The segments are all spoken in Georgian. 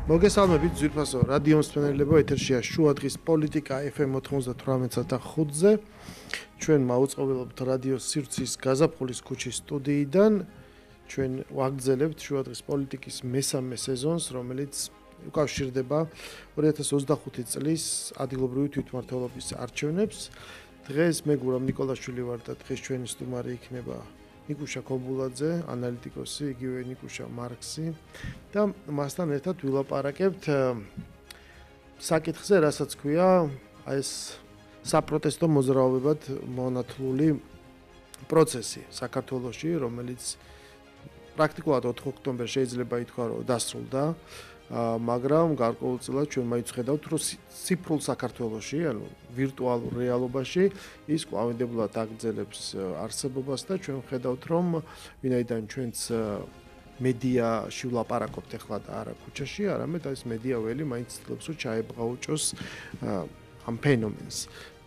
მოგესალმებით ძვირფასო რადიო მსმენელებო, ეთერშია შუადღის პოლიტიკა FM 98.5-ზე. ჩვენ მაუწყობილობთ რადიო სივრცის გაზაფხულის ქუჩის სტუდიიდან. ჩვენ ვაგრძელებთ შუადღის პოლიტიკის მესამე სეზონს, რომელიც უკავშირდება 2025 წლის ადგილობრივი თვითმმართველობის არჩევნებს. დღეს მე გურამ ნიკოლაშვილი ვარ და დღეს ჩვენი სტუმარი იქნება ნიკუშა ქობულაძე, ანალიტიკოსი, იგივე ნიკუშა მარქსი და მასთან ერთად ვილაპარაკებთ საკითხზე, რასაც ქვია ეს საპროტესტო მოძრაობებად მონათლული პროცესი საქართველოში, რომელიც პრაქტიკულად 4 ოქტომბერს შეიძლება ითქვა, რომ დასრულდა, მაგრამ გარკვეულწილად ჩვენ მაინც ხედავთ, რომ ციფრულ საქართველოში, ანუ ვირტუალურ რეალობაში ის კვლავინდებულად აგრძელებს არსებობას და ჩვენ ხედავთ, რომ ვინაიდან ჩვენც მედიაში ვლაპარაკობთ ახლა და არა ქუჩაში, არამედ ეს მედია ველი მაინც ცდილობს, რომ ჩაებღაუჭოს ამ ფენომენს.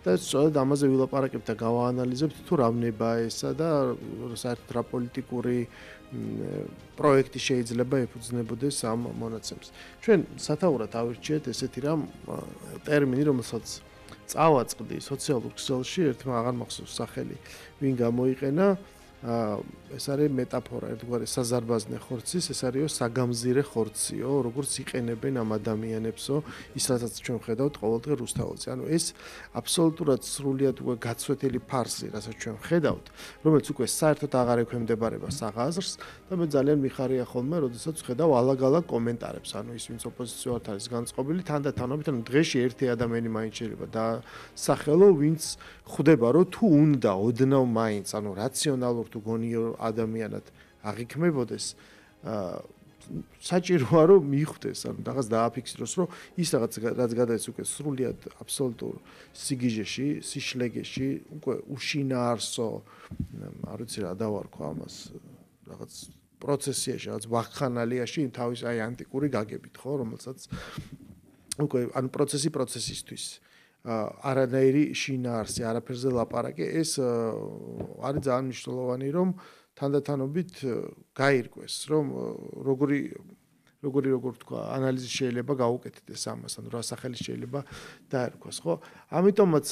და სწორედ ამაზე ვილაპარაკებთ და გავაანალიზებთ თუ რამნებაა ესა და საერთოდ რა პოლიტიკური პროექტი შეიძლება ეფუძნებოდეს ამ მონაცემს. ჩვენ სათაურად ავირჩიეთ ესეთი რამ ტერმინი, რომელსაც წავაწყდი სოციალურ ქსელში, ერთმა აღარ მახსოვს სახელი, ვინ გამოიყენა, ეს არის მეტაფორა, ერთგვარი საზარბაზნე ხორცის, ეს არისო საგამზირე ხორციო, როგორც იყენებენ ამ ადამიანებსო, ის რასაც ჩვენ ხედავთ ყოველდღე რუსთაველზე. ანუ ეს აბსოლუტურად სრულიად უკვე გაცვეთილი ფარსი, რასაც ჩვენ ხედავთ, რომელიც უკვე საერთოდ აღარ ექვემდებარება საღაზრს და მე ძალიან მიხარია ხოლმე, როდესაც ხედავ ალაგ-ალაგ კომენტარებს, ანუ ის ვინც ოპოზიციურად არის განწყობილი, თანდათანობით, ანუ დღეში ერთი ადამიანი მაინც შეიძლება დასახელო, ვინც ხვდება, რომ თუ უნდა ოდნავ მაინც, ანუ რაციონალურ თუ გონიო ადამიანად აღიქმებოდეს, საჭიროა რომ მიხვდეს, ანუ რაღაც დააფიქსიროს, რომ ის რაღაც რაც გადადის უკვე სრულიად აბსოლუტურ სიგიჟეში, სიშლეგეში, უკვე უშინაარსო, არ ვიცი რა დავარქვა ამას, რაღაც პროცესიაში, რაღაც ვახხანალიაში, თავის აი ანტიკური გაგებით, ხო, რომელსაც უკვე ანუ პროცესისთვის არანაირი შინაარსი, არაფერზე ლაპარაკი, ეს არის ძალიან მნიშვნელოვანი, რომ თანდათანობით გაირკვეს, რომ როგორ თქვა, ანალიზი შეიძლება გაუკეთდეს ამას, ანუ რა სახელი შეიძლება დაერქვას, ხო? ამიტომაც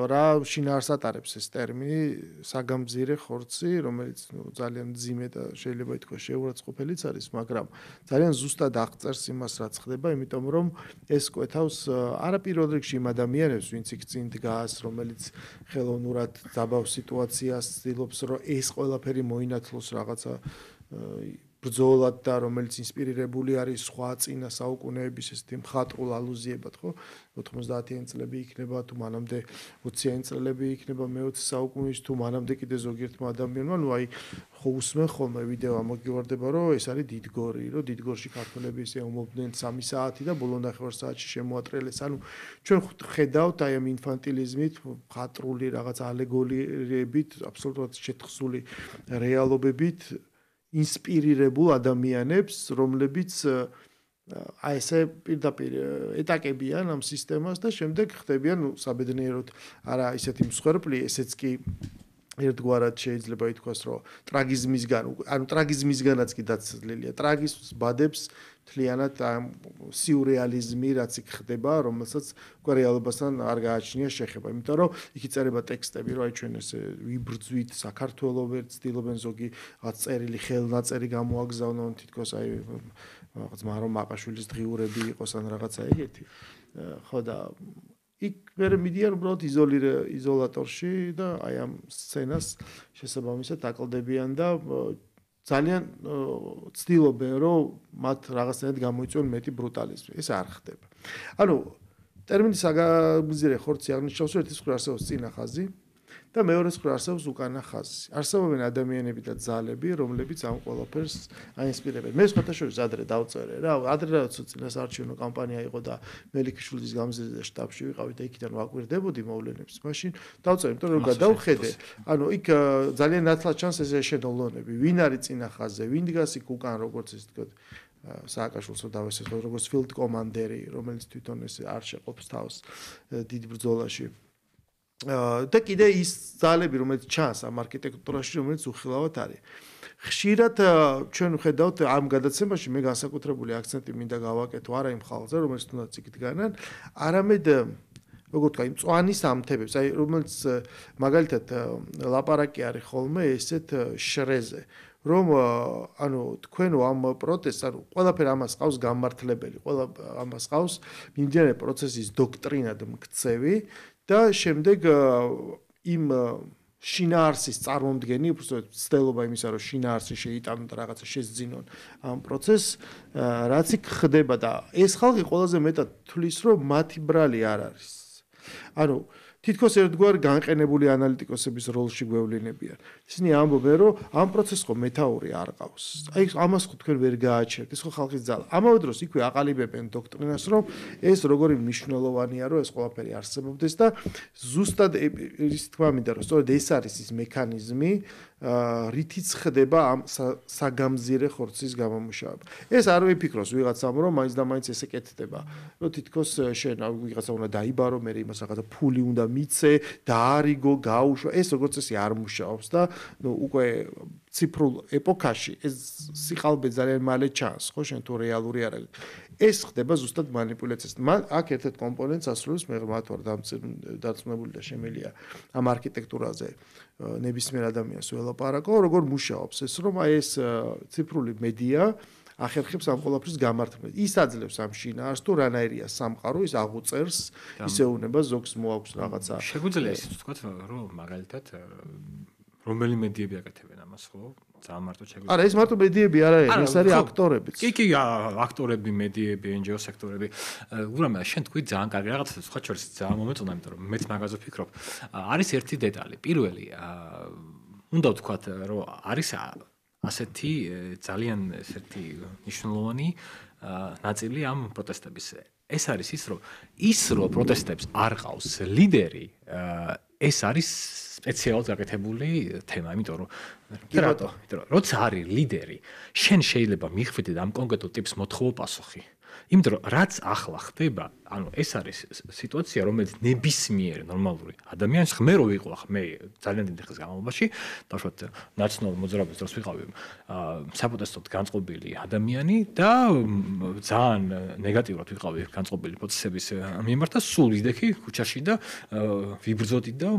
რა შინაარს ატარებს ეს ტერმინი საგამზირე ხორცი, რომელიც ძალიან მძიმე და შეიძლება ითქვას შეურაცხყოფელიც არის, მაგრამ ძალიან ზუსტად აღწერს იმას, რაც ხდება, იმიტომ რომ ეს კვეთავს არა პირველ რიგში იმ ადამიანებს, ვინც იქ წინ დგას, რომელიც ხელოვნურად ძაბავ სიტუაციას ცდილობს, რომ ეს ყველაფერი მოინათლოს რაღაცა ბრძოლად და რომელიც ინსპირირებული არის სხვა წინა საუკუნეების ესეთი მხატვრულ ალუზიებად, ხო? 90-იანი წლები იქნება, თუ მანამდე 20-იანი წლები იქნება მე-20 საუკუნის, თუ მანამდე კიდე ზოგიერთმა ადამიანმა, ნუ აი ხო უსმენ ხოლმე ვიდეო ამოგივარდება, რომ ეს არის დიდგორი, რომ დიდგორში ქართველები ისე ომობდნენ 3 საათი და ბოლო ნახევარ საათში შემოატრიალეს. ანუ ჩვენ ხედავთ აი ამ ინფანტილიზმით, მხატვრული რაღაც ალეგორიებით, აბსოლუტურად შეთხსული რეალობებით ინსპირირებულ ადამიანებს, რომლებიც აი ესე პირდაპირ ეტაკებიან ამ სისტემას და შემდეგ ხდებიან საბედნიეროდ არა ისეთი მსხვერპლი, ესეც კი ერთგვარად შეიძლება ითქვას, რომ ტრაგიზმისგანაც კი დაცლილია. ტრაგიზმს ბადებს მთლიანად ამ სიურეალიზმი, რაც იქ ხდება, რომელსაც უკვე რეალობასთან არ გააჩნია შეხება. იმიტომ რომ იქ იწერება ტექსტები, რომ აი ჩვენ ესე ვიბრძვით საქართველოს, ცდილობენ ზოგი რაღაც წერილი ხელნაწერი გამოაგზავნონ, თითქოს აი რაღაც მარო მაყაშვილის დღიურები იყოს ან რაღაცა ეგეთი. ხო და იქ მე მიდიან უბრალოდ იზოლატორში და აი ამ სცენას შესაბამისად აკლდებიან და ძალიან ცდილობენ, რომ მათ რაღაცნაირად გამოიწვიონ მეტი ბრუტალიზმი. ეს არ ხდება. ანუ ტერმინი საგამზირე ხორცი აღნიშნავს, რომ ერთის მხრივ არსებობს წინა ხაზი და მეორეს მხრივ არსებობს უკანა ხაზი. არსებობენ ადამიანები და ძალები, რომლებიც ამ ყველაფერს აინსპირებენ. მე სხვათაშორის ადრე დავწერე რა, ადრე როცა წინასაარჩევნო კამპანია იყო და მელიქიშვილის გამზირზე შტაბში ვიყავი და იქიდან ვაკვირდებოდი მოვლენებს, მაშინ დავწერე, იმიტომ რომ გადავხედე, ანუ იქ ძალიან ნათლად ჩანს ეს ეშელონები, ვინ არის წინა ხაზზე, ვინ დგას იქ უკან, როგორც ის თქვა სააკაშვილს დავესწრე, როგორც ფილდ კომანდერი, რომელიც თვითონ ეს არ შეყოფს თავს დიდ ბრძოლაში. და კიდე ის ძალები, რომელიც ჩანს ამ არქიტექტურაში, რომელიც უხილავად არის. ხშირად ჩვენ ვხედავთ ამ გადაცემაში მე განსაკუთრებული აქცენტი მინდა გავაკეთო არა იმ ხალხზე, რომელიც თუნდაც იქ დგანან, არამედ როგორ თქვა, იმ წვანის ამთებებს, აი რომელიც მაგალითად ლაპარაკი არის ხოლმე ესეთ შრეზე, რომ ანუ თქვენო ამ პროტესტს, ანუ ყველაფერი ამას ყავს გამართლებელი, ყველა ამას ყავს მიმდინარე პროცესის დოქტრინად მქცევი და შემდეგ იმ შინაარსის წარმომდგენი, უბრალოდ ცდელობა იმისა, რომ შინაარსი შეიტანონ და რაღაცა შესძინონ ამ პროცესს, რაც იქ ხდება და ეს ხალხი ყველაზე მეტად თვლის, რომ მათი ბრალი არ არის. ანუ თითქოს ერთგვარ განყენებული ანალიტიკოსების როლში გვევლინებიან. ისინი ამბობენ, რომ ამ პროცესს ხო მეთაური არ ყავს. აი ამას ხო თქვენ ვერ გააჩერთ, ეს ხო ხალხის ძალა. ამავე დროს იქვე აყალიბებენ დოქტრინას, რომ ეს როგორი მნიშვნელოვანია, რომ ეს ყველაფერი არსებობდეს და ზუსტად ის თქმა მინდა, რომ სწორედ ეს არის ის მექანიზმი, რითიც ხდება ამ საგამზირე ხორცის გამომუშავება. ეს არ ვიფიქროს ვიღაცამ, რომ მაინც და მაინც ესე კეთდება, რომ თითქოს შენ ვიღაცა უნდა დაიბარო, მე იმას რაღაცა ფული უნდა მიცე, დაარიგო, გაუშვა, ეს როგორც წესი არ მუშაობს და ნუ უკვე ციფრულ ეპოქაში ეს სიყალბე ძალიან მალე ჩანს, ხო, შენ თუ რეალური არ არის. ეს ხდება ზუსტად манипуляციას. მან აქ ერთ-ერთ კომპონენტს ასრულებს, მე მათ ვარ დარწმუნებული და შემიძლია ამ არქიტექტურაზე ნებისმიერ ადამიანს ველაპარაკო, როგორ მუშაობს ეს, რომ აი ეს ციფრული მედია ახერხებს ამ ყველაფრის გამართლებას. ის აძლევს ამ შინაარსს თუ რანაირია სამყარო, ის აღუწერს, ისეუნება ზოგს მოაქვს რაღაცა. შეგვიძლია ისიც ვთქვათ, რომ მაგალითად რომელი მედიები აკეთებენ ამას, ხო? ძალიან მარტო შეგვიძლია. არა, ეს მარტო მედიები არ არის, ეს არის აქტორებიც. კი, აქტორები, მედიები, NGO სექტორები. ურამე, შენ თქვი ძალიან კარგი რაღაცა, სხვა შორის ძალიან მომეწონა, იმიტომ რომ მეც მაგაზე ვფიქრობ. არის ერთი დეტალი. პირველი, უნდა ვთქვათ, რომ არის ასეთი ძალიან ესეთი მნიშვნელოვანი ნაწილი ამ პროტესტების. ეს არის ის, რომ პროტესტებს არ ყავს ლიდერი, ეს არის სპეციალურად გაკეთებული თემა, იმიტომ რომ როცა არის ლიდერი, შენ შეიძლება მიხვიდე ამ კონკრეტულ ტიპს მოთხოვო პასუხი. იმიტომ რომ რაც ახლა ხდება, ანუ ეს არის სიტუაცია, რომელიც ნებისმიერ ნორმალური ადამიანს ხმე რო ვიყო, მე ძალიან დიდი ხნის განმავლობაში, დავშვათ ნაციონალურ მოძრაობის დროს ვიყავი საპროტესტოდ განწყობილი ადამიანი და ძალიან ნეგატიურად ვიყავი განწყობილი პროცესების მიმართ და სულ ვიდექი ქუჩაში და ვიბრძოდი და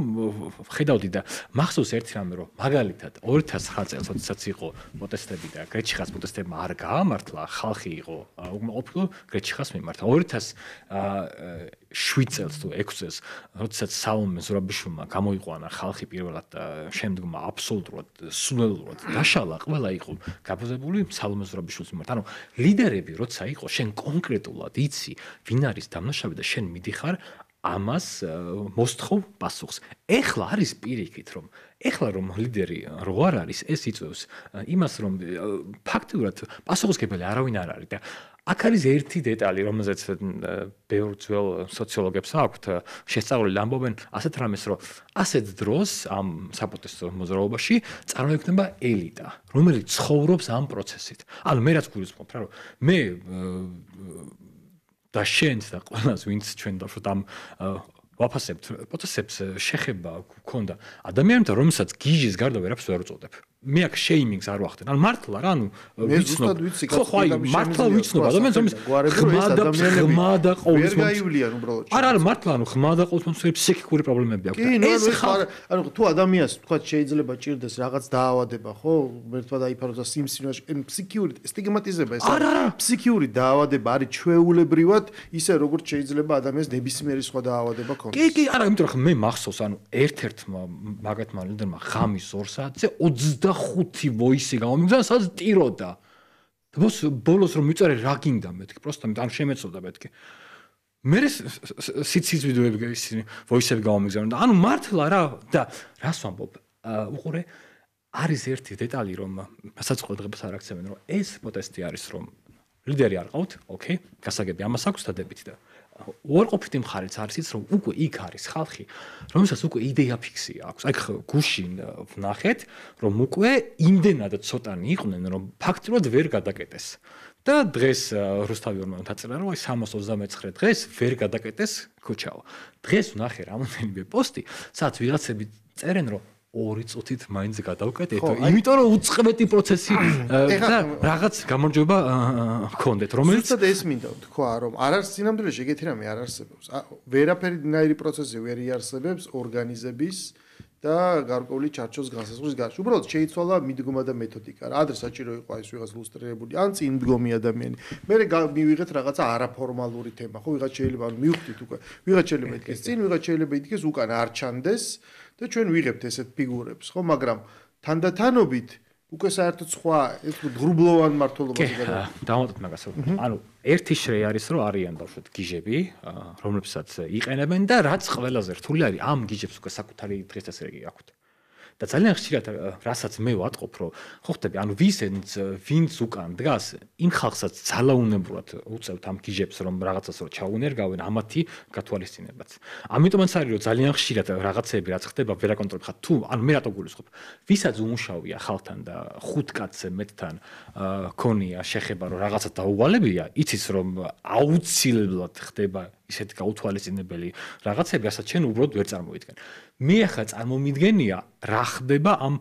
ხედავდი და მახსოვს ერთი რამე, რომ მაგალითად 2009 წელს, როდესაც იყო პროტესტები და გრეჩიხას პროტესტებმა არ გაამართლა, ხალხი იყო უკმაყოფილო გრეჩიხას მიმართ. 2007 წელს თუ 6 წელს, როდესაც სალომე ზურაბიშვილმა გამოიყვანა ხალხი პირველად და შემდგომ აბსოლუტურად სულელურად დაშალა, ყველა იყო გაბაზებული სალომე ზურაბიშვილის მიმართ. ანუ ლიდერები როცა იყო, შენ კონკრეტულად იცი, ვინ არის დამნაშავე და შენ მიდიხარ ამას მოსთხოვ პასუხს. ეხლა არის პირიქით, რომ ეხლა რომ ლიდერი რო არ არის, ეს იწვევს იმას, რომ ფაქტიურად პასუხისმგებელი არავინ არ არის და აქ არის ერთი დეტალი, რომელზეც ბევრ ძველ სოციოლოგებს აქვთ შესწავლილი, ამბობენ ასეთ რამეს, რომ ასეთ დროს ამ საპროტესტო მოძრაობაში წარმოიქმნება ელიტა, რომელიც ცხოვრობს ამ პროცესით. ანუ მე რაც გულისხმობ რა, რომ მე და შენც და ყველას ვინც ჩვენ დავშოთ ამ ვაფასებთ პროცესებს შეხება გქონდა ადამიანებთან, რომელსაც გიჟის გარდა ვერაფერს ვერ უწოდებ. მე აქ შეიმინგს არ ვახდენ. ანუ მართლა რა, ანუ ვიცნობ. ხო, აი, მართლა ვიცნობ ადამიანს, რომელიც ხმა და ყოველთვის გაივლიან უბრალოდ. არა, მართლა, ანუ ხმა და ყოველთვის ფსიქიკური პრობლემები აქვს. ეს ანუ თუ ადამიანს თქვა შეიძლება ჭირდეს რაღაც დაავადება, ხო? ერთმა დაიფაროს და სიმსივნეში, ფსიქიური სტიგმატიზება ეს არის. ფსიქიური დაავადება არის ჩვეულებრივად ისე როგორც შეიძლება ადამიანს ნებისმიერი სხვა დაავადება ქონდეს. კი, არა, იმიტომ რომ მე მახსოვს, ანუ ერთ-ერთმა მაგათმა ლიდერმა ღამის 2 საათზე 25 ვოისი გამომიგზავნა, სადაც ტიროდა. და ბოლოს რომ მიწერე რა გინდა მეთქი, პროსტა ან შემეწოდა მეთქი. მე სიცის ვიდეოები ისინი ვოისები გამომიგზავნა და ანუ მართლა რა და რას ვამბობ? უყურე, არის ერთი დეტალი, რომ მასაც ყოველდღეს არ აქცევენ, რომ ეს პროტესტი არის, რომ ლიდერი არ ყავთ, ოკეი, გასაგები ამას აქვს დადებით და უარყოფითი მხარეც არის ის, რომ უკვე იქ არის ხალხი, რომელსაც უკვე იდეა ფიქსია აქვს. აი გუშინ ვნახეთ, რომ უკვე იმდენად ცოტანი იყვნენ, რომ ფაქტიურად ვერ გადაკეტეს. და დღეს რუსთავი ორმანო დაწერა, რომ აი 329 დღეს ვერ გადაკეტეს ქუჩაო. დღეს ვნახე რამოდენიმე პოსტი, სადაც ვიღაცები წერენ, რომ 2 წუთით მაინც გადავკეთეთ, იმიტომ რომ უწყვეტი პროცესი და რაღაც გამარჯვება გქონდეთ, რომელიც ზუსტად ეს მინდა თქვა, რომ არ არის სინამდვილეში ეგეთი რამე არ არსებობს. ვერაფერი პროცესი ვერ იარსებებს ორგანიზების და გარკვეული ჩარჩოს განსაზღვრის გარშემო. უბრალოდ შეიცვალა მიდგომა და მეთოდიკა. რა ადრე საჭირო იყო ეს ვიღაც ლუსტრირებული, ან წინ მდგომი ადამიანი. მე მივიღეთ რაღაცა არაფორმალური თემა, ხო, ვიღაც შეიძლება მივხვდით უკვე. ვიღაც შეიძლება ითქეს წინ, ვიღაც შეიძლება ითქეს უკან არ ჩანდეს და ჩვენ ვიღებთ ესეთ ფიგურებს, ხო, მაგრამ თანდათანობით უკვე საერთოდ სხვა ეს ღრუბლოვან მართლობაზე გადავა. დავამატოთ მაგას. ანუ ერთი შრე არის რომ არიან ბავშვად გიჟები, რომლებსაც იყენებენ და რაც ყველაზე რთული არის ამ გიჟებს უკვე საკუთარი დღესასრიგი აქვთ. და ძალიან ხშირად რასაც მე ვატყობ რომ ხო ხტები ანუ ვინც უკან დგას იმ ხალხსაც ძალაუნებურად უწევთ ამ გიჟებს რომ რაღაცას რო ჩაუნერგავენ ამათი გათვალისწინებაც. ამიტომაც არის რომ ძალიან ხშირად რაღაცები რაც ხდება ვერაკონტროლებ ხარ თუ ანუ მე რატო გულისხმობ ვისაც უმუშავია ხალხთან და 5 კაცზე მეტთან ქონია შეხება რომ რაღაცა დაუვალებია იცის რომ აუცილებლად ხდება ისეთი გაუთვალისწინებელი რაღაცები, რასაც ჩვენ უბრალოდ ვერ წარმოიდგენ. მე ახლა წარმომიდგენია, რა ხდება ამ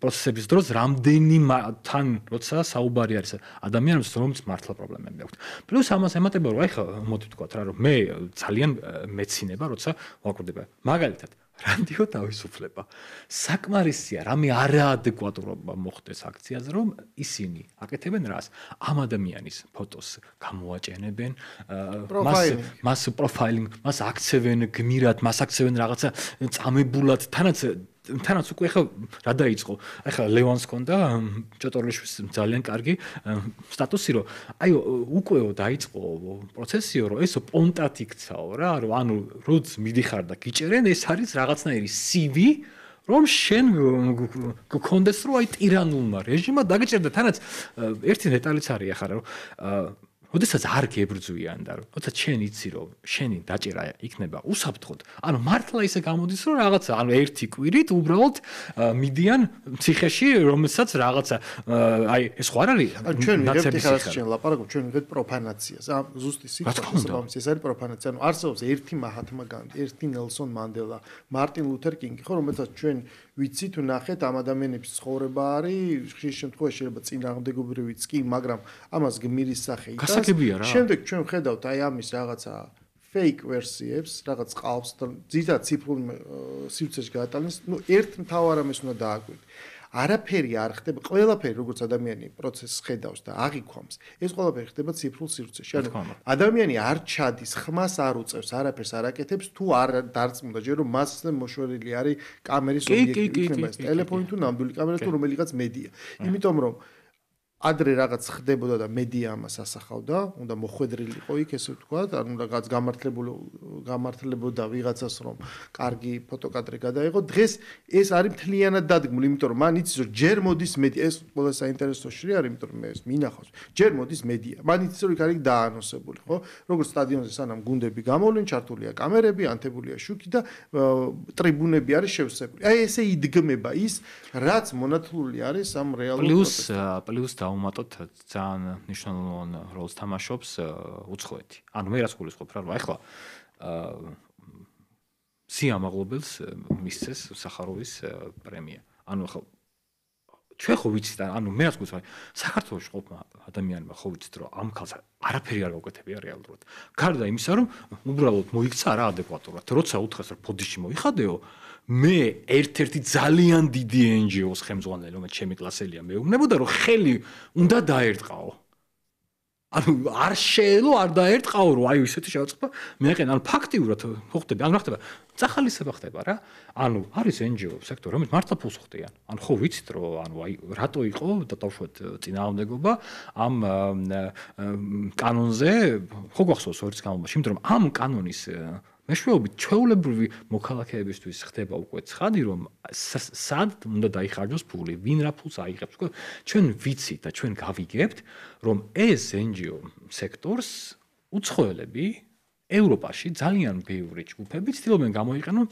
პროცესების დროს, რამდენი თან როცა საუბარი არის ადამიანებს, რომც მართლა პრობლემები აქვთ. პლუს ამას ემატება, რომ ახლა მოდი ვთქვათ რა, რომ მე ძალიან მეცინება, როცა ვაკვირდება. მაგალითად, რადიო თავისუფლება. საკმარისია, რამე არაადეკვატურობა მოხდეს აქციაზე, რომ ისინი აკეთებენ რას? ამ ადამიანის ფოტოს გამოაჭენებენ, მას პროფაილინგ, მას აქცევენ გმირად, მას აქცევენ რაღაცა წამებულად, თანაც უკვე ხა რა დაიწყო. ახლა ლევანს ჰქონდა ჭოტორლიშვილის ძალიან კარგი სტატუსი, რომ აი უკვე დაიწყო პროცესიო, რომ ესო პონტად იქცაო რა, რომ ანუ როც მიდიხარ და გიჭერენ, ეს არის რაღაცნაირი CV, რომ შენ გქონდეს რომ აი ტირანულმა რეჟიმმა დაგიჭერდა, თანაც ერთი დეტალიც არის ახლა რომ ოდესაც არ გებრძვიან და როცა შენ იცი რომ შენი დაჭერა იქნება უსაფრთხოდ, ანუ მართლა ისე გამოდის რომ რაღაცა, ანუ ერთი კვირით უბრალოდ მიდიან ციხეში, რომელსაც რაღაცა აი ეს ხო არ არის? ჩვენ ვიღებთ ხალხს ჩვენ ლაპარაკობ, ჩვენ ვიღებთ პროფანაციას. ზუსტი სიტყვა ეს არის პროფანაცია. ანუ არსებობს ერთი მაჰათმა განდი, ერთი ნელსონ მანდელა, მარტინ ლუთერ კინგი, ხო, რომელსაც ჩვენ ვიცით, ნახეთ ამ ადამიანების ცხოვრება არის, ხშირ შემთხვევაში შეიძლება წინააღმდეგობრივიც კი, მაგრამ ამას გმირის სახე იტანს. შემდეგ ჩვენ ვხედავთ აი ამის რაღაცა fake ვერსიებს, რაღაც ყავს და ძირითადად ციფრულ სივრცეში გადატანეს, ну ერთ მთავარ ამას უნდა დააკვირდეთ. არაფერი არ ხდება, ყველაფერი როგორც ადამიანი პროცესს ხედავს და აღიქვამს, ეს ყველაფერი ხდება ციფრულ სივრცეში. ანუ ადამიანი არ ჩადის, ხმას არ უწევს, არაფერს არ აკეთებს, თუ არ დარწმუნდა ჯერ რომ მასზე მოშორილი არის კამერის ობიექტი, იქნება ეს ტელეფონი თუ ნამდვილი კამერა თუ რომელიღაც მედია. იმიტომ რომ ადრე რაღაც ხდებოდა და მედია ამას ასახავდა, უნდა მოხვედრილიყო იქ ესე ვთქვათ, ანუ რაღაც გამართლებოდა ვიღაცას რომ კარგი ფოტოკადრი გადაიღო. დღეს ეს არის მთლიანად დადგმული, იმიტომ რომ მან იცის რომ ჯერ მოდის მედია, ეს ყველა საინტერესო შრი არის, იმიტომ რომ მე ეს მინახავს. ჯერ მოდის მედია. მან იცის რომ იქ არის დაანონსებული, ხო? როგორც სტადიონზე სანამ გუნდები გამოვლენ, ჩართულია კამერები, ანთებულია შუქი და ტრიბუნები არის შევსებული. აი ესე იდგმება ის, რაც მონათლული არის ამ რეალურ პლუს დაუმატოთ ძალიან მნიშვნელოვან როლს თამაშობს უცხოეთი. ანუ მე რას გულისხმობ რა, რომ ახლა სიამაღლობელს მისცეს სახაროვის პრემია. ანუ ახლა ჩვენ ხო ვიცით, ანუ მე რას გულისხმობ, საქართველოში ყოფნა ადამიანებმა ხო ვიცით, რომ ამ ქალს არაფერი არ გაუკეთებია რეალურად. გარდა იმისა, რომ უბრალოდ მოიქცა რა ადეკვატურად. როცა უთხრეს რომ ბოდიში მოიხადეო, მე ერთ-ერთი ძალიან დიდი NGO-ს ხელმძღვანელი, რომელიც ჩემი კლასელია, მეუბნებოდა, რომ ხელი უნდა დაერტყაო. ანუ არ შეელო, არ დაერტყაო, რომ აი ისეთი შეაწყობა. მე აყენ, ანუ ფაქტიურად ხო ხდება, ანუ რა ხდება? წახალისება ხდება რა. ანუ არის NGO სექტორი, რომელიც მართლა ფულს ხდიან. ანუ ხო ვიცით, რომ ანუ აი რატო იყო დატავშვეთ წინააღმდეგობა ამ კანონზე, ხო გახსოვს ორის განმავლობაში, იმიტომ რომ ამ კანონის მეშვეობით ჩვეულებრივი მოქალაქეებისთვის ხდება უკვე ცხადი, რომ სად უნდა დაიხარჯოს ფული, ვინ რა ფულს აიღებს. ჩვენ ვიცით და ჩვენ გავიგებთ, რომ ეს NGO სექტორს უცხოელები ევროპაში ძალიან ბევრი ჯგუფები ცდილობენ გამოიყენონ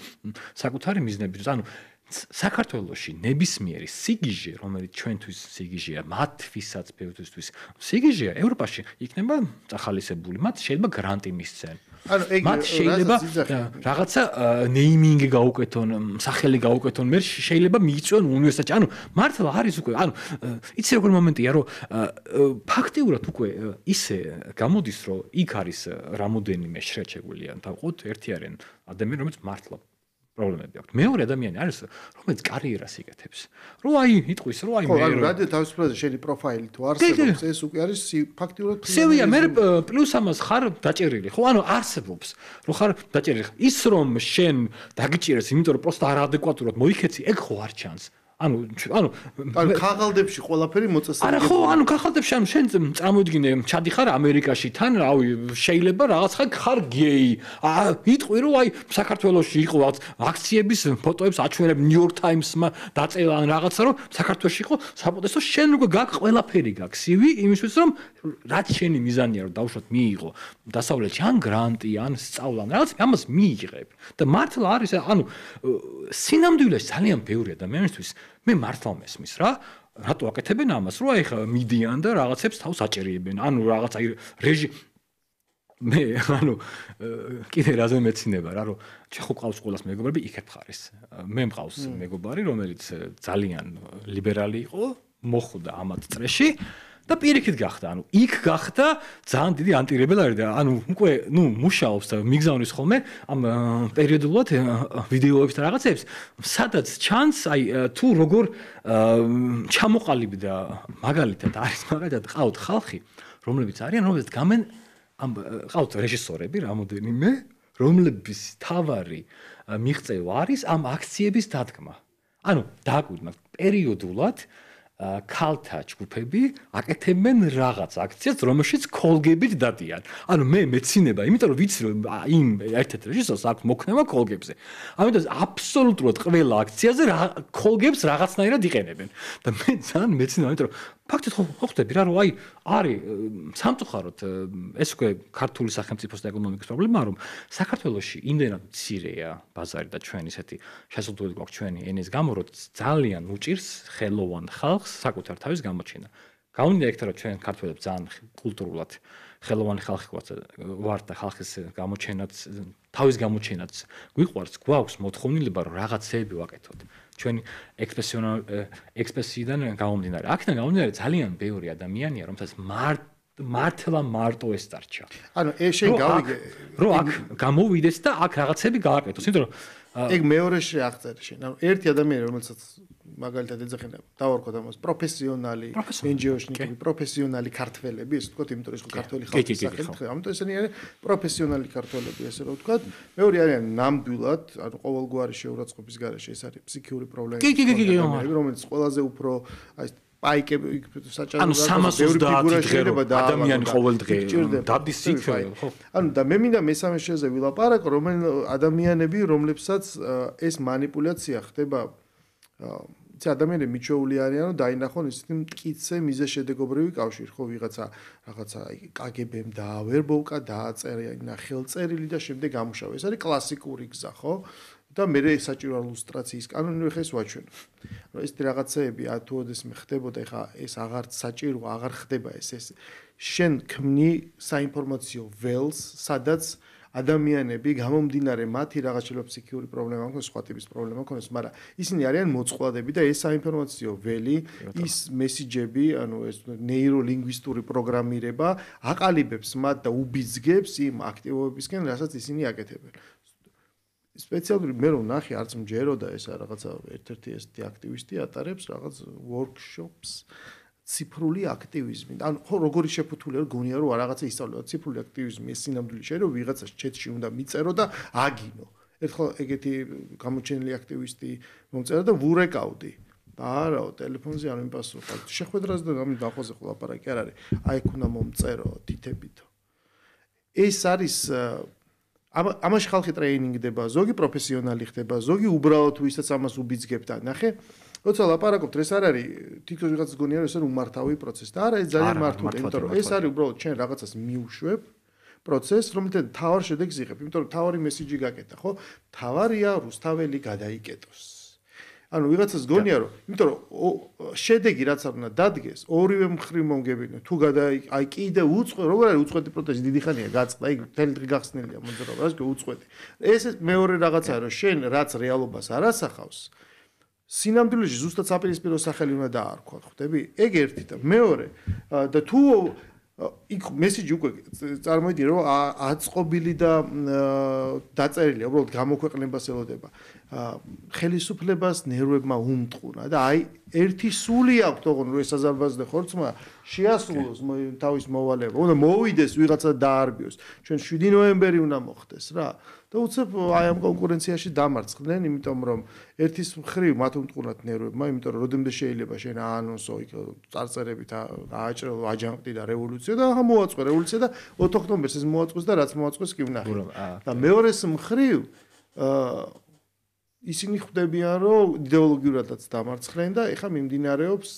საკუთარი მიზნებით. ანუ საქართველოში ნებისმიერი სიგიჟე, რომელიც ჩვენთვის სიგიჟეა, მათთვისაც ბევრისთვის სიგიჟეა, ევროპაში იქნება წახალისებული, მათ შეიძლება გრანტი მისცენ. მათ შეიძლება რაღაცა ნეიმინგი გაუკეთონ, სახელი გაუკეთონ, მე შეიძლება მიიწვიონ უნივერსიტეტში. მართლა არის უკვე, იცი როგორ მომენტია, რომ ფაქტიურად უკვე ისე გამოდის, რომ იქ არის რამოდენიმე შრეჩეგვილი ან თავყოთ ერთი არიან ადამიანი, რომელიც მართლა პრობლემები აქვს. მეორე ადამიანი არის, რომელიც კარიერას იკეთებს. რომ იტყვის, რომ მე რადიო თავისუფლად შენი პროფაილი თუ არსებობს, ეს უკვე არის ფაქტიურად სევია, მე პლუს ამას ხარ დაჭერილი, ხო? არსებობს, რომ ხარ დაჭერილი. ის რომ შენ დაგიჭირეს, იმიტომ რომ პროსტა არაადეკვატურად მოიქეცი, ეგ ხო არ ჩანს. ქაღალდებში ყველაფერი მოწესრიგებული. არა ხო, ქაღალდებში შენ წარმოიდგინე, ჩადიხარ ამერიკაში, თან შეიძლება რაღაც ხარ გეი. იტყვი რომ საქართველოში იყო რაღაც აქციების ფოტოებს აჩვენებ ნიუ-იორკ ტაიმსმა დაწერა ან რაღაცა რომ საქართველოში იყო საპროტესტო, შენ უკვე გაქვს ყველაფერი გაქვს CV იმისთვის რომ რაც შენი მიზანია რომ დავუშვათ მიიღო დასავლეთში ან გრანტი ან სწავლა ან რაღაც ამას მიიღებ. და მართლა არის სინამდვილეში ძალიან ბევრი ადამიანისთვის მე მართლა მესმის რა რატო აკეთებენ ამას რომ ხა მიდიან და რაღაცებს თავს აჭერიებენ რაღაც რეჟი მე კიდე რაზე მეცინება რა რომ ხო ყავს ყოველას მეგობრები იქეთ ხარის მე მყავს მეგობარი რომელიც ძალიან ლიბერალი იყო მოხვდა ამათ წრეში და პირიქით გახდა იქ გახდა ძალიან დიდი ანტირებელარი და უკვე მუშაობს და მიგზავნის ხოლმე ამ პერიოდულად ვიდეოებს და რაღაცებს სადაც ჩანს თუ როგორ ჩამოყალიბდა მაგალითად არის მაგალითად ყავთ ხალხი რომლებიც არიან რომლებიც გამენ ყავთ რეჟისორები რამოდენიმე რომლების თავარი მიღწევა არის ამ აქციების დადგმა დააკვირდმა პერიოდულად ქალთა ჯგუფები აკეთებენ რაღაც აქციას, რომელშიც კოლგებით დადიან. მე მეცინება, იმიტომ რომ ვიცი რომ იმ ერთ-ერთ რეჟისორს აქვს მოქნება კოლგებზე. ამიტომ აბსოლუტურად ყველა აქციაზე კოლგებს რაღაცნაირად იყენებენ. და მე ძალიან მეცინება, იმიტომ რომ ფაქტობრივად ხო ხვდები რა რომ არის სამწუხაროდ ეს უკვე ქართული სახელმწიფოს და ეკონომიკის პრობლემაა, რომ საქართველოში იმდენად მცირეა ბაზარი და ჩვენ ისეთი შესაძლებლობა გვაქვს ჩვენი ენის გამო, რომ ძალიან უჭირს ხელოვან ხალხს საკუთარ თავის გამოჩენა. გაუნდა ეგ რომ ჩვენ ქართველებს ძალიან კულტურულად ხელოვანი ხალხი ვართ და ხალხის გამოჩენაც თავის გამოჩენაც გვიყვარს, გვაქვს მოთხოვნილება რომ რაღაცეები ვაკეთოთ. ჩვენი ექსპრესიიდან გამომდინარე. აქედან გამომდინარე ძალიან ბევრი ადამიანია, რომელსაც მართლა მარტო ეს დარჩა. შენ გავიგე რომ აქ გამოვიდეს და აქ რაღაცები გააკეთოს, იმიტომ რომ ეგ მეორეში აღწერე შენ. ერთი ადამიანი რომელსაც მაგალითად ეძახენა დავარქოთ ამას პროფესიონალი NGO-შნიკები, პროფესიონალი ქართველები, ესე ვთქვათ, იმიტომ რომ ის ქართველი ხალხის სახელით, ამიტომ ესენი არიან პროფესიონალი ქართველები, ესე რომ ვთქვათ. მეორე არიან ნამდვილად, ყოველგვარი შეურაცხყოფის გარეშე ეს არის ფსიქიური პრობლემები, რომელიც ყველაზე უფრო პაიკები საჭაროა ადამიანი ყოველდღე დადის იქ ხო და მე მინდა მესამე შეზე ვილაპარაკო ადამიანები რომლებსაც ეს მანიპულაცია ხდება ადამიანები მიჩვეული არიან რომ დაინახონ ისეთი მტკიცე მიზეშედეგობრივი კავშირი ხო რაღაცა კგბ-მ დაავერბოვკა დააწერა ხელწერილი და შემდეგ ამუშავა ეს არის კლასიკური გზა ხო და მე საჭიროა ლუსტრაციის კანონი ხეს ვაჩვენო. რომ ეს რაღაცეები თუ ოდესმე ხდებოდა, ეხა ეს აღარ საჭიროა, აღარ ხდება ეს. შენ ქმნი საინფორმაციო ველს, სადაც ადამიანები გამომდინარე მათი რაღაც შეიძლება ფსიქიური პრობლემა აქვს, სხვა ტიპის პრობლემა აქვს, მაგრამ ისინი არიან მოწყვლადები და ეს საინფორმაციო ველი, ის მესიჯები, ეს ნეიროლინგვისტური პროგრამირება აყალიბებს მათ და უბიძგებს იმ აქტივობებისკენ, რასაც ისინი აკეთებენ. სპეციალური მე რომ ნახე არც მჯეროდა ეს რაღაცა ერთ-ერთი ესეთი აქტივისტი ატარებს რაღაც workshops ციფრული აქტივიზმი. ხო როგორი შეფუთულია რომ გონია რომ რაღაცა ისწავლება ციფრული აქტივიზმი ეს სინამდვილე შეიძლება ვიღაცას ჩეთში უნდა მიწერო და აგინო. ერთხელ ეგეთი გამოჩენილი აქტივისტი მომწერა და ვურეკავდი. არაო ტელეფონზე არ მიმპასუხა. შეხვედრაზე და ამის დახოზე ხო ლაპარაკი არ არის. აი ეგ უნდა მომწერო თითებითო. ეს არის ამაში ხალხი ტრეინინგდება, ზოგი პროფესიონალი ხდება, ზოგი უბრალოდ ვისაც ამას უბიძგებდა. ნახე, როცა ლაპარაკობთ, ეს არ არის თითქოს ვიღაცას გონია რომ ეს არის უმართავი პროცესი და არა ეს ძალიან მართულია, იმიტომ რომ ეს არის უბრალოდ ჩვენ რაღაცას მიუშვებ პროცესს, რომელთაც თავარ შედეგს იღებ, იმიტომ რომ თავარი მესიჯი გაკეთა, ხო? თავარია რუსთაველი გადაიკეტოს. ანუ ვიღაცას გონია რომ იმიტომ რომ შედეგი რაც არ უნდა დადგეს ორივე მხრივ მომგებინო თუ აი კიდე უწყო როგორ არის უწყეთი პროტესტი დიდი ხანია გაწყდა აი თელი დღე გახსნილია მოძრაობა ასე უწყეთი ეს მეორე რაღაცაა რომ შენ რაც რეალობას არ ასახავს სინამდვილეში ზუსტად საპირისპირო სახელი უნდა დაარქვა ხვდები ეგ ერთი და მეორე და თუ იქ მესიჯი უკვე წარმოიდგინე რომ აწყობილი და დაწერილია უბრალოდ გამოქვეყნებას ელოდება ხელისუფლებას ნერვებმა უმტყუნა და აი ერთი სული აქვს თქო რომ ეს აზარბაიჯანის ხორცმა შეასრულოს თავის მოვალეობა უნდა მოვიდეს ვიღაცა დაარბიოს ჩვენ 7 ნოემბერი უნდა მოხდეს რა და უცებ აი ამ კონკურენციაში დამარცხდნენ იმიტომ რომ ერთის მხრივ მათ უმტყუნათ ნერვებმა იმიტომ რომ როდემდე შეიძლება შენ აანონსო იქ წარწერებით ააჭრელო აჯანყდი და რევოლუცია და ახლა მოაწყო რევოლუცია და 4 ოქტომბერს ეს მოაწყოს და რაც მოაწყოს კი ვნახე და მეორეს მხრივ ისინი ხვდებიან რომ იდეოლოგიურადაც დამარცხდნენ და ეხა მიმდინარეობს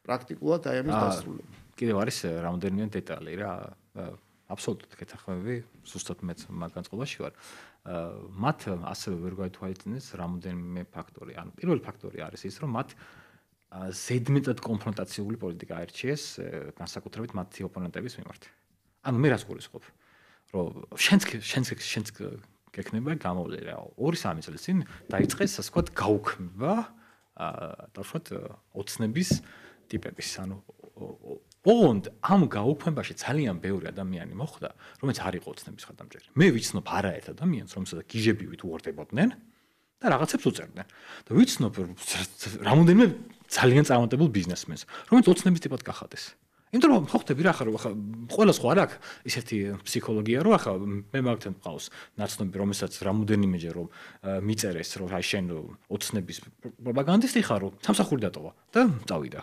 პრაქტიკულად აი ამის დასრულება. კიდევ არის რამდენიმე დეტალი რა აბსოლუტურად გეთახმები, ზუსტად მეც მაგ განწყობაში ვარ. მათ ასევე ვერ გაითვალისწინეს რამდენიმე ფაქტორი. ანუ პირველი ფაქტორი არის ის რომ მათ ზედმეტად კონფრონტაციული პოლიტიკა აირჩიეს განსაკუთრებით მათი ოპონენტების მიმართ. ანუ მე რას გულისხმობ? რომ შენც გექნება გამოვლენა რა 2-3 წელი წინ დაიწყეს ასე ვთქვათ გაუქმება დავშვათ ოცნების ტიპების ანუ ოღონდ ამ გაუქმებაში ძალიან ბევრი ადამიანი მოხვდა რომელიც არ იყო ოცნების ხარდამჭერი მე ვიცნობ არაერთ ადამიანს რომელსაც გიჟებივით უორდებოდნენ და რაღაცებს უწერდნენ და ვიცნობ რამოდენიმე ძალიან წარმატებულ ბიზნესმენს რომელიც ოცნების ტიპად გახადეს იმიტომ რომ ხვდები რა ხარ ახლა ყველა სხვა არ აქვს ისეთი ფსიქოლოგია რომ ახლა მე მაგთან მყავს ნაცნობი რომელსაც რამოდენიმეჯერ რომ მიწერეს რომ აი შენ ოცნების პროპაგანდისტი ხარ რომ სამსახური დატოვა და წავიდა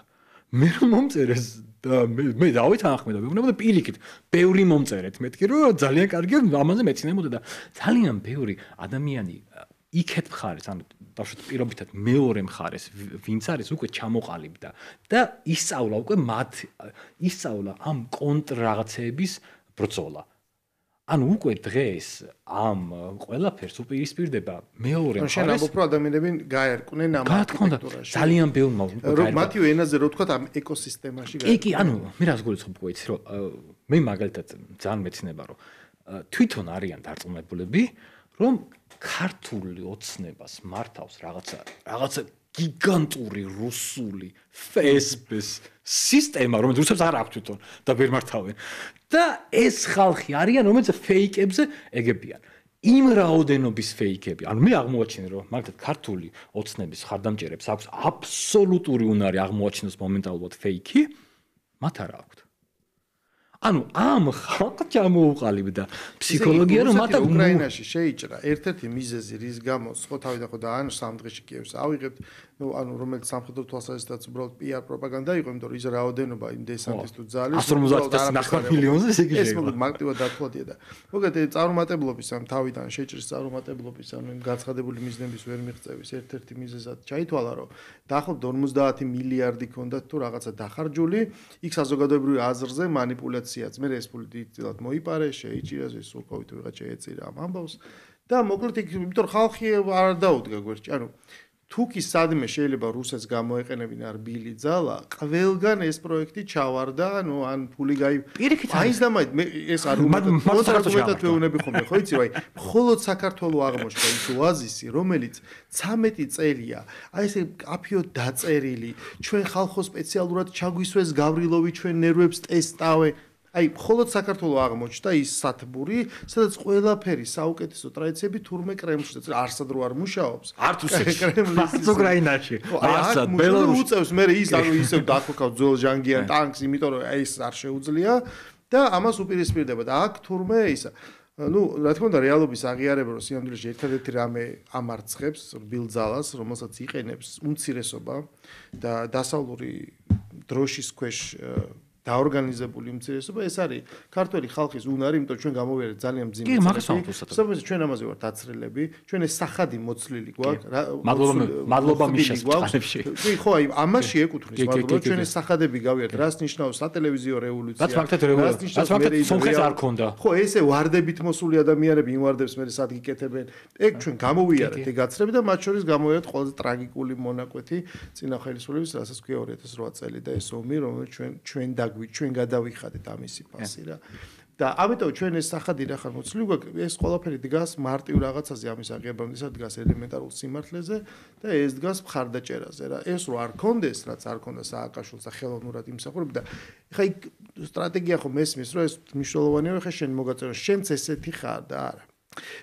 მე რომ მომწერეს და მე დავითანხმე და მეუბნება პირიქით ბევრი მომწერეთ მეთქი რომ ძალიან კარგი ამაზე მეცინებოდა და ძალიან ბევრი ადამიანი იქეთ მხარეს ანუ დავშვათ პირობითად მეორე მხარეს ვინც არის უკვე ჩამოყალიბდა და ისწავლა უკვე ისწავლა ამ კონტრ რაღაცეების ბრძოლა ანუ უკვე დღეს ამ ყველაფერს უპირისპირდება მეორე მხარეს შენ ამბობ რომ ადამიანები გაერკვნენ ამ არქიტექტურაში ძალიან ბევრი რომ მათივე ენაზე რო თქვა ამ ეკოსისტემაში კი ანუ მე რას გულისხმობ გოიცი რომ მე მაგალითად ძალიან მეცნება რომ თვითონ არიან დარწმუნებულები რომ ქართული ოცნებას მართავს რაღაცა გიგანტური რუსული FSB-ს სისტემა რომელიც რუსებს არ აქვს თვითონ და ვერ მართავენ და ეს ხალხი არიან რომელიც ფეიკებზე ეგებიან იმ რაოდენობის ფეიკები ანუ მე აღმოაჩინე რომ მაგალითად ქართული ოცნების ხარდამჭერებს აქვს აბსოლუტური უნარი აღმოაჩინოს მომენტალურად ფეიკი მათ არ აქვს ანუ ამ ხალხს ჩამოუყალიბდა ფსიქოლოგია რომ მათ უკრაინაში შეიჭრა ერთ-ერთი მიზეზი რის გამოც ხო თავიდან ხო და ან 3 დღეში კიევს ავიღებთ ნუ ანუ რომელიც სამხედრო თვალსაზრისითაც უბრალოდ PR პროპაგანდა იყო იმიტომ რომ ის რაოდენობა იმ დესანტის თუ ძალის 150 მილიონზე ესე იგი ეს მოკლედ მარტივად დათვლადია და მოკლედ წარუმატებლობის ამ თავიდან შეჭრის წარუმატებლობის ანუ იმ გაცხადებული მიზნების ვერ მიღწევის ერთ-ერთი მიზეზად ჩაითვალა რომ დაახლოებით 50 მილიარდი ქონდათ თუ რაღაცა დახარჯული იქ საზოგადოებრივი აზრზე მანიპულაციაც მე ეს პოლიტიკად მოიპარე შეიჭირეს ეს სულკოვით ვიღაც შეეწირა ამ ამბავს და მოკლედ იქ იმიტომ რომ ხალხი არ დაუდგა გვერდში ანუ თუკი სადმე შეიძლება რუსეთს გამოეყენებინა რბილი ძალა ყველგან ეს პროექტი ჩავარდა ანუ ან ფული აი ზამად ეს არგუმენტად ვეუბნები ხომ ხო იცი აი მხოლოდ საქართველოს აღმოჩნდა ის ოაზისი რომელიც 13 წელია აი ესე კაფიო დაწერილი ჩვენ ხალხო სპეციალურად ჩაგვისვეს გავრილოვი ჩვენ ნერვებს ტესტავე აი მხოლოდ საქართველოს აღმოჩნდა ის სათბური, სადაც ყველაფერი საუკეთესო ტრადიციები თურმე კრემლში და არსად რო არ მუშაობს. არ რუსეთში, უკრაინაში. არსად ბელარუსში უწევს მე ის ანუ ისევ დაქოქავს ძველ ჟანგიან ტანკს, იმიტომ რომ აი ეს არ შეუძლია და ამას უპირისპირდება და აქ თურმე ისა ну, რა თქმა უნდა, რეალობის აღიარება, რომ სინამდვილეში ერთადერთი რამე ამარცხებს რბილ ძალას, რომელსაც იყენებს უმცირესობა და დასავლური დროშის ქვეშ დაორგანიზებული უმცირესობა, ეს არის ქართველი ხალხის უნარი, იმიტომ ჩვენ გამოვიარეთ ძალიან მძიმე კი, მაგას ვამბობ. სოფლის ჩვენ ამაზე ვართ აცრილები, ჩვენ ეს სახადი მოცლილი გვაქვს. მადლობა მიშას წყალებში. კი, ხო, აი ამაში ეკუთვნის მადლობა, ჩვენ ეს სახადები გავიარეთ, რას ნიშნავს სატელევიზიო რევოლუცია. რაც ფაქტად რევოლუცია. რაც ფაქტად სომხეთს არ ქონდა. ხო, ესე ვარდებით მოსული ადამიანები იმ ვარდებს მე სად გიკეთებენ. ეგ ჩვენ გამოვიარეთ ეგ აცრები და მათ შორის გამოვიარეთ ყველაზე ტრაგიკული მონაკვეთი წინა ხელისუფლების, რასაც ქვია 2008 წელი და ეს ომი, რომელიც ჩვენ გადავიხადეთ ამისი ფასი რა. და ამიტომ ჩვენ ეს სახადი რა ხარ მოცლილი გვაქვს, ეს ყველაფერი დგას მარტივ რაღაცაზე ამის აღიარებამდე დგას ელემენტარულ სიმართლეზე და ეს დგას მხარდაჭერაზე რა. ეს რო არ კონდეს, რაც არ კონდა სააკაშვილს და ხელოვნურად იმსახურებ და ეხა იქ სტრატეგია ხო მესმის, რომ ეს მნიშვნელოვანია, ეხა შენ მოგაწერო, შენც ესეთი ხარ და არა.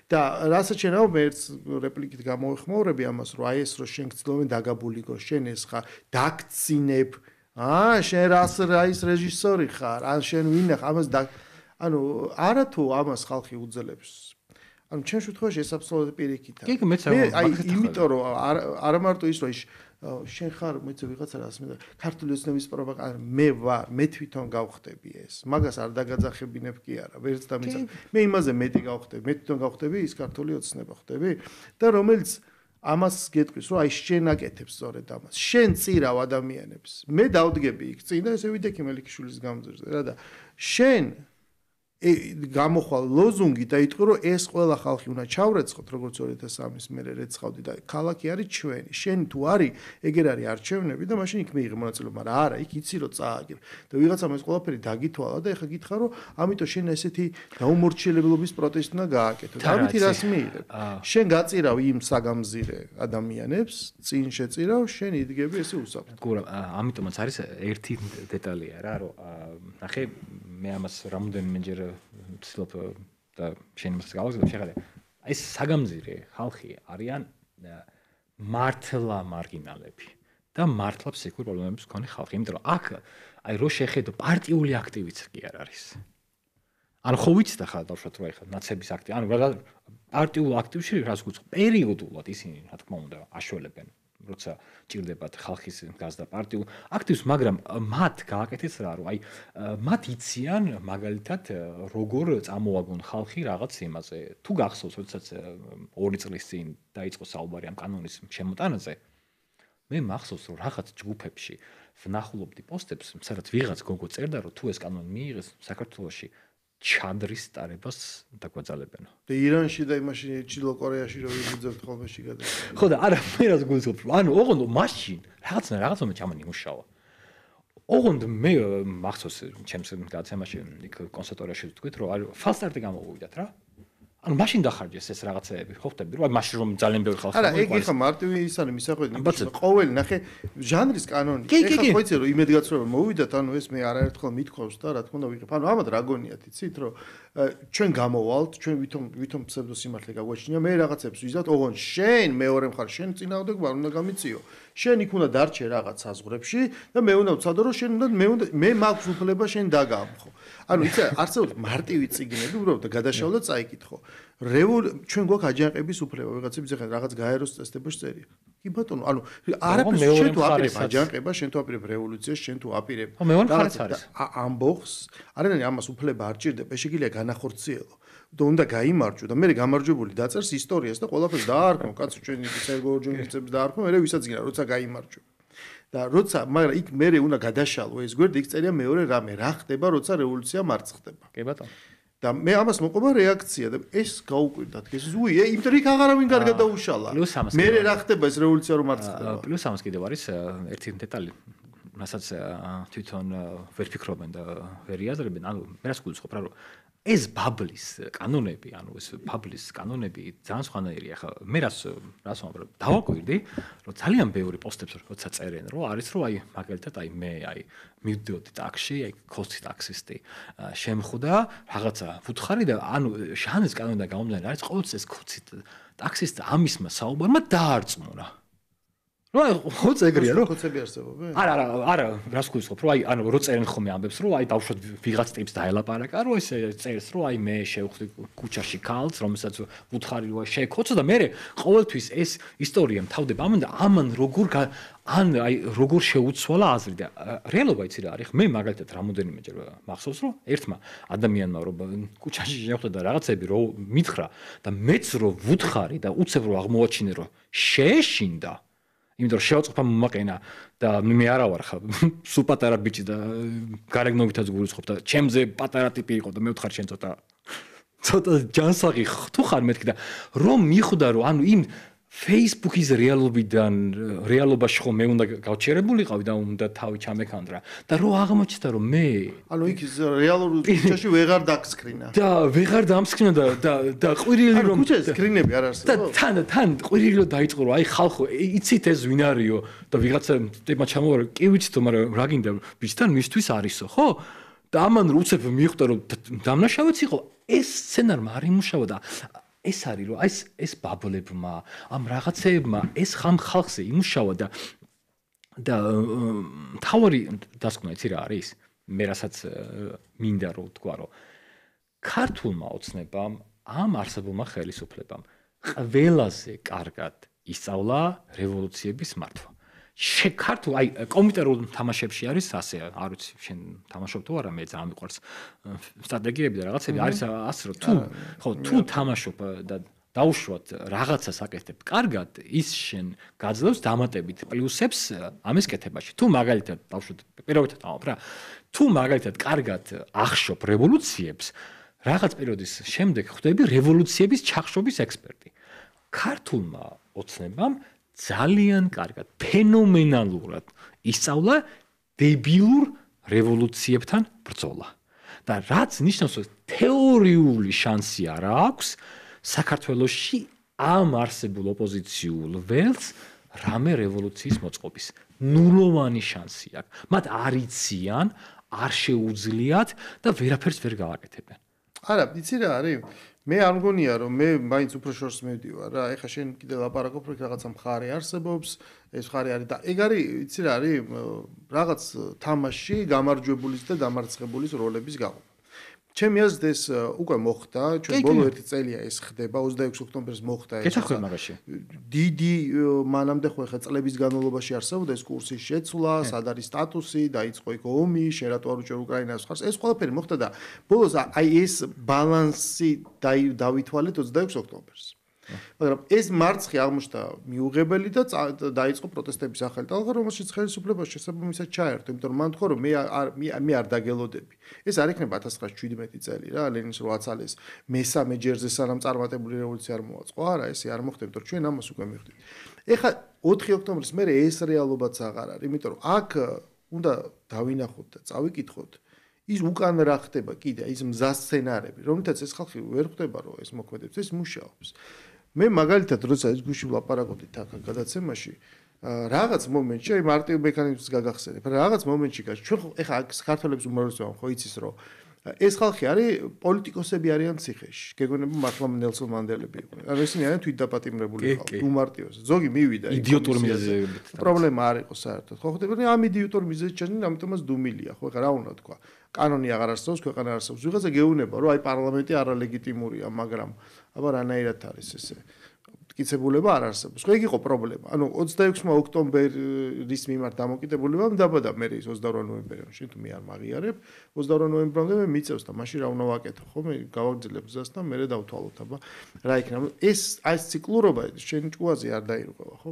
და რასაც შენ ამბობ, ერთ რეპლიკით გამოვიხმაურები ამას, რომ აი ეს რო შენ გწლოვენ დაგაბულიკო, შენ ეს ხარ, დაგცინებ, შენ რას ის რეჟისორი ხარ, ან შენ ვინ ხარ, ამას ანუ არა თუ ამას ხალხი უძლებს. ანუ ჩვენ შემთხვევაში ეს აბსოლუტურად პირიქითაა. კი, მეც აი იმიტომ რომ არა მარტო ის რომ შენ ხარ მეც ვიღაცა რას მე ქართული ოცნების პროპაგანდა მე ვარ, მე თვითონ გავხდები ეს. მაგას არ დაგაძახებინებ კი არა, ვერც და მე იმაზე მეტი გავხდები, მე თვითონ გავხდები ის ქართული ოცნება ხდები და რომელიც ამას გეტყვის რომ აი შენ აკეთებს სწორედ ამას. შენ წირავ ადამიანებს. მე დავდგები იქ წინ და ესე ვიდექი მელიქიშვილის გამზირზე რა და შენ გამოხვალ ლოზუნგი და იტყვი რომ ეს ყველა ხალხი უნდა ჩავრეცხოთ როგორც 2003-ის მერე რეცხავდი და ქალაქი არის ჩვენი. შენ თუ არის ეგერ არის არჩევნები და მაშინ იქ მიიღე მონაწილეობა, მაგრამ არა, იქ იცი რომ წააგებ. და ვიღაცამ ეს ყველაფერი დაგითვალა და ეხა გითხრა რომ ამიტომ შენ ესეთი დაუმორჩილებლობის პროტესტი უნდა გააკეთო. ამითი რას მიიღებ? შენ გაწირავ იმ საგამზირე ადამიანებს, წინ შეწირავ, შენ იდგები ესე უსაფრთხო. გურა, ამიტომაც არის ერთი დეტალია რა, რომ ნახე მე ამას რამოდენიმეჯერ ვცდილობ და შენ იმას გავაგზავნე შეხედე. ეს საგამზირე ხალხი არიან მართლა მარგინალები და მართლა ფსიქიკურ პრობლემების მქონე ხალხი. იმიტომ რომ აქ აი რო შეხედო პარტიული აქტივიც კი არ არის. ანუ ხო ვიცი და ხა დავშვათ რა ეხლა ნაცების აქტივი. ანუ რა პარტიულ აქტივში რას გვიწყო? პერიოდულად ისინი რა თქმა უნდა აშველებენ. როცა ჭირდებათ ხალხის გაზდა პარტიულ აქტივს, მაგრამ მათ გააკეთეს რა, რომ აი მათ იციან მაგალითად როგორ წამოაგონ ხალხი რაღაც იმაზე. თუ გახსოვს, როდესაც 2 წლის წინ დაიწყო საუბარი ამ კანონის შემოტანაზე, მე მახსოვს, რომ რაღაც ჯგუფებში ვნახულობდი პოსტებს, სადაც ვიღაც გოგო წერდა, რომ თუ ეს კანონი მიიღეს საქართველოში ჩადრის ტარებას დაგვაძალებენო. და ირანში და იმაში ჩილო კორეაში რო ვიბუძებთ ხოლმე შეგადა. ხო და არა მე რას გულისხმობ, ანუ ოღონდ მაშინ რაღაცა მე ჩამანი მუშავა. ოღონდ მე მახსოვს ჩემს გადაცემაში იქ კონსერვატორიაში ვთქვით, რომ აი ფალსტარტი გამოვიდათ რა. ანუ მაშინ დახარჯეს ეს რაღაცეები, ხო ხტები, რომ აი მაშინ რომ ძალიან ბევრი ხალხი არა, ეგ ეხა მარტივი ის არის მისახვედი, ყოველი ნახე ჟანრის კანონი. ეხა ხო იცი რომ იმედგაცრუება მოვიდათ, ანუ ეს მე არაერთხელ მithქვავს და რა თქმა უნდა ვიღებ. ანუ ამათ რა გონიათ, იცით, რომ ჩვენ გამოვალთ, ჩვენ ვითომ ფსევდოსიმართლე გაგვაჩნია, მე რაღაცებს ვიზავთ, ოღონდ შენ მეორე მხარ, შენ წინააღმდეგ ვარ, უნდა გამიწიო. შენ იქ უნდა დარჩე რაღაც საზღვრებში და მე უნდა ვცადო რომ შენ უნდა მე მაქვს უფლება შენ დაგამხო. ანუ იცი არსებობს მარტივი წიგნები, უბრალოდ გადაშავ და წაიკითხო. ჩვენ გვაქვს აჯანყების უფლება, ვიღაცები ეხლა რაღაც გაეროს წესდებაში წერია. კი ბატონო, ანუ არაფერს შენ თუ აპირებ აჯანყებას, შენ თუ აპირებ რევოლუციას, შენ თუ აპირებ ამბოხს, არანაირი ამას უფლება არ ჭირდება, შეგიძლია განახორციელო. და უნდა გაიმარჯვო და მე გამარჯვებული დაწერს ისტორიას და ყველაფერს დაარქმო, კაცო ჩვენი სერგო ორჯონიკიძეებს დაარქმო, მე ვისაძინა როცა გაიმარჯვო. და როცა მაგრამ იქ მე უნდა გადაშალო ეს გვერდი, იქ წერია მეორე რამე, რა ხდება, როცა რევოლუცია მარცხდება. კი ბატონო. და მე ამას მოყვება რეაქცია და ეს გაუკვირდათ ეს ზუი იმიტომ იქ აღარავინ კარგად დაუშალა. მე რა ხდება ეს რევოლუცია რომ მარცხდება. პლუს ამას კიდევ არის ერთი დეტალი, რასაც თვითონ ვერ ფიქრობენ და ვერ იაზრებენ, ანუ მე რას გულისხმობ რა რომ ეს ბაბლის კანონები, ანუ ეს ბაბლის კანონები ძალიან სხვანაირია. ხა მე რას ვამბობ, დავაკვირდი, რომ ძალიან ბევრი პოსტებს როცა წერენ, რომ არის რომ აი მაგალითად აი მე აი მივდიოდი ტაქსში, აი ქოსი ტაქსისტი შემხვდა რაღაცა ვუთხარი და ანუ ჟანრის კანონი და გამომდინარე არის ყოველთვის ეს ქოსი ტაქსისტი ამისმა საუბარმა დაარწმუნა. ხო წეგრია რომ კოცები არსებობენ? არა, რას გულისხმობ, რომ ანუ რო წერენ ხოლმე ამბებს, რომ დავუშვათ ვიღაც ტიპს დაელაპარაკა, რომ ეს წერს, რომ მე შევხვდი ქუჩაში ქალს, რომელსაც უთხარი რომ შეეკოცა და მე ყოველთვის ეს ისტორია მთავდება ამან როგორ შეუცვალა აზრი და რეალობა იცი რა არის? მე მაგალითად რამოდენიმეჯერ მახსოვს, რომ ერთმა ადამიანმა რომ ქუჩაში შეხვდა და რაღაცები რო მითხრა და მეც რო ვუთხარი და უცებ რო აღმოაჩინე რომ შეეშინდა იმიტომ რომ შევაწყობა მომაყენა და მე არა ვარ ხა სულ პატარა ბიჭი და გარეგნობითაც გულისხმობ და ჩემზე პატარა ტიპი იყო და მე ვთხარ შენ ცოტა ჯანსაღი თუ ხარ მეთქი და რომ მიხვდა რომ ანუ იმ Facebook-ის რეალობაში ხო მე უნდა გავჩერებულიყავი და უნდა თავი ჩამეკანდრა და რო აღმოჩნდა რომ მე ანუ იქ რეალურ ქუჩაში ვეღარ დაგსკრინა და ვეღარ დამსკრინა და ყვირილი რომ ქუჩაში სკრინები არ არსებობს და თან ყვირილი რომ დაიწყო რომ აი ხალხო იცით ეს ვინ არისო და ვიღაცა ტიპმა ჩამოვარა კი ვიცით მაგრამ რა გინდა ბიჭთან მისთვის არისო ხო და ამან უცებ მიხვდა რომ დამნაშავეც იყო ეს სცენარმა არ იმუშავა და ეს არის რომ ეს ბაბლებმა ამ რაღაცეებმა ეს ხალხზე იმუშავა და თავი დასკვნა იცი რა არის მე რასაც მინდა რომ ვთქვა რომ ქართულმა ოცნებამ ამ არსებულმა ხელისუფლებამ ყველაზე კარგად ისწავლა რევოლუციების მართვა ქართულ აი კომპიუტერულ თამაშებში არის ასე არ ვიცი შენ თამაშობ თუ არა მე ძალიან მიყვარს სტრატეგიები და რაღაცები არის ასე რომ თუ თამაშობ და დაუშვათ რაღაცას აკეთებ კარგად ის შენ გაძლევს დამატებით პლუსებს ამის კეთებაში თუ მაგალითად დაუშვათ პირობითად ამბობ რა თუ მაგალითად კარგად ახშობ რევოლუციებს რაღაც პერიოდის შემდეგ ხვდები რევოლუციების ჩახშობის ექსპერტი ქართულმა ოცნებამ ძალიან კარგად, ფენომენალურად ისწავლა დებილურ რევოლუციებთან ბრძოლა. და რაც ნიშნავს, რომ თეორიული შანსი არ აქვს საქართველოში ამ არსებულ ოპოზიციულ ველს რამე რევოლუციის მოწყობის. ნულოვანი შანსი აქვს. მათ არ იციან, არ შეუძლიათ და ვერაფერს ვერ გააკეთებენ. არა, იცი რა არის? მე არ მგონია რომ მე მაინც უფრო შორს მივდივარ რა. ეხლა შენ კიდე ლაპარაკობ რომ რაღაცა მხარე არსებობს, ეს მხარე არის და ეგ არის, იცი რა არის? რაღაც თამაში გამარჯვებულის და დამარცხებულის როლების გაყოფა. ჩემი აზრით ეს უკვე მოხდა, ჩვენ ბოლო ერთი წელია ეს ხდება, 26 ოქტომბერს მოხდა ეს. გეთახმები მაგაში. დიდი მანამდე ხო ეხა წლების განმავლობაში არსებობდა ეს კურსის შეცვლა, სად არის სტატუსი, დაიწყო იქ ომი, შენ რატო არ უჭერ უკრაინას ხარს. ეს ყველაფერი მოხდა და ბოლოს აი ეს ბალანსი დავითვალეთ 26 ოქტომბერს. მაგრამ ეს მარცხი აღმოჩნდა მიუღებელი და დაიწყო პროტესტების ახალი ტალღა, რომელშიც ხელისუფლებას შესაბამისად ჩაერთო, იმიტომ რომ მან თქვა რომ მე არ დაგელოდები. ეს არ იქნება 1917 წელი რა, ლენინს რო აცალეს მესამე ჯერზე სანამ წარმატებული რევოლუცია არ მოაწყო. არა, ესე არ მოხდა, იმიტომ რომ ჩვენ ამას უკვე მივხვდით. ეხლა 4 ოქტომბრის მერე ეს რეალობაც აღარ არის, იმიტომ რომ აქ უნდა დავინახოთ და წავიკითხოთ ის უკან რა ხდება კიდე, ის მზა სცენარები, რომლითაც ეს ხალხი ვერ ხვდება რომ ეს მოქმედებს, ეს მუშაობს. მე მაგალითად როცა ეს გუშინ ვლაპარაკობდით აქ გადაცემაში რაღაც მომენტში აი მარტივ მექანიზმს გაგახსენებ რაღაც მომენტში ჩვენ ეხა აქ საქართველოს უმრავლესობა ხო იცის რომ ეს ხალხი არის პოლიტიკოსები არიან ციხეში გეგონება მართლა ნელსონ მანდელები იყვნენ ანუ ესენი არიან თვითდაპატიმრებული ხალხი უმარტივეს ზოგი მივიდა იდიოტური მიზეზებით პრობლემა არ იყო საერთოდ ხო ხდება ამ იდიოტური მიზეზით ჩადნენ ამიტომაც დუმილია ხო ეხა რა უნდა თქვა კანონი აღარ არსებობს ქვეყანა არ არსებობს ვიღაცა გეუბნება რომ აი პარლამენტი არალეგიტიმურია მაგრამ აბა რანაირად არის ესე მტკიცებულება არ არსებობს. ხო, ეგ იყო პრობლემა. ანუ 26 ოქტომბერის მიმართ დამოკიდებულებამ დაბადა მე ის 28 ნოემბერში, შენ თუ მე არ მაღიარებ, 28 ნოემბრამდე მე მიწევს და მაშინ რა უნდა ვაკეთო, ხო? მე გავაგრძელებ გზას და მე დავთვალოთ, აბა რა იქნება. ეს აი ციკლურობა შენ ჭუაზე არ დაირღვევა, ხო?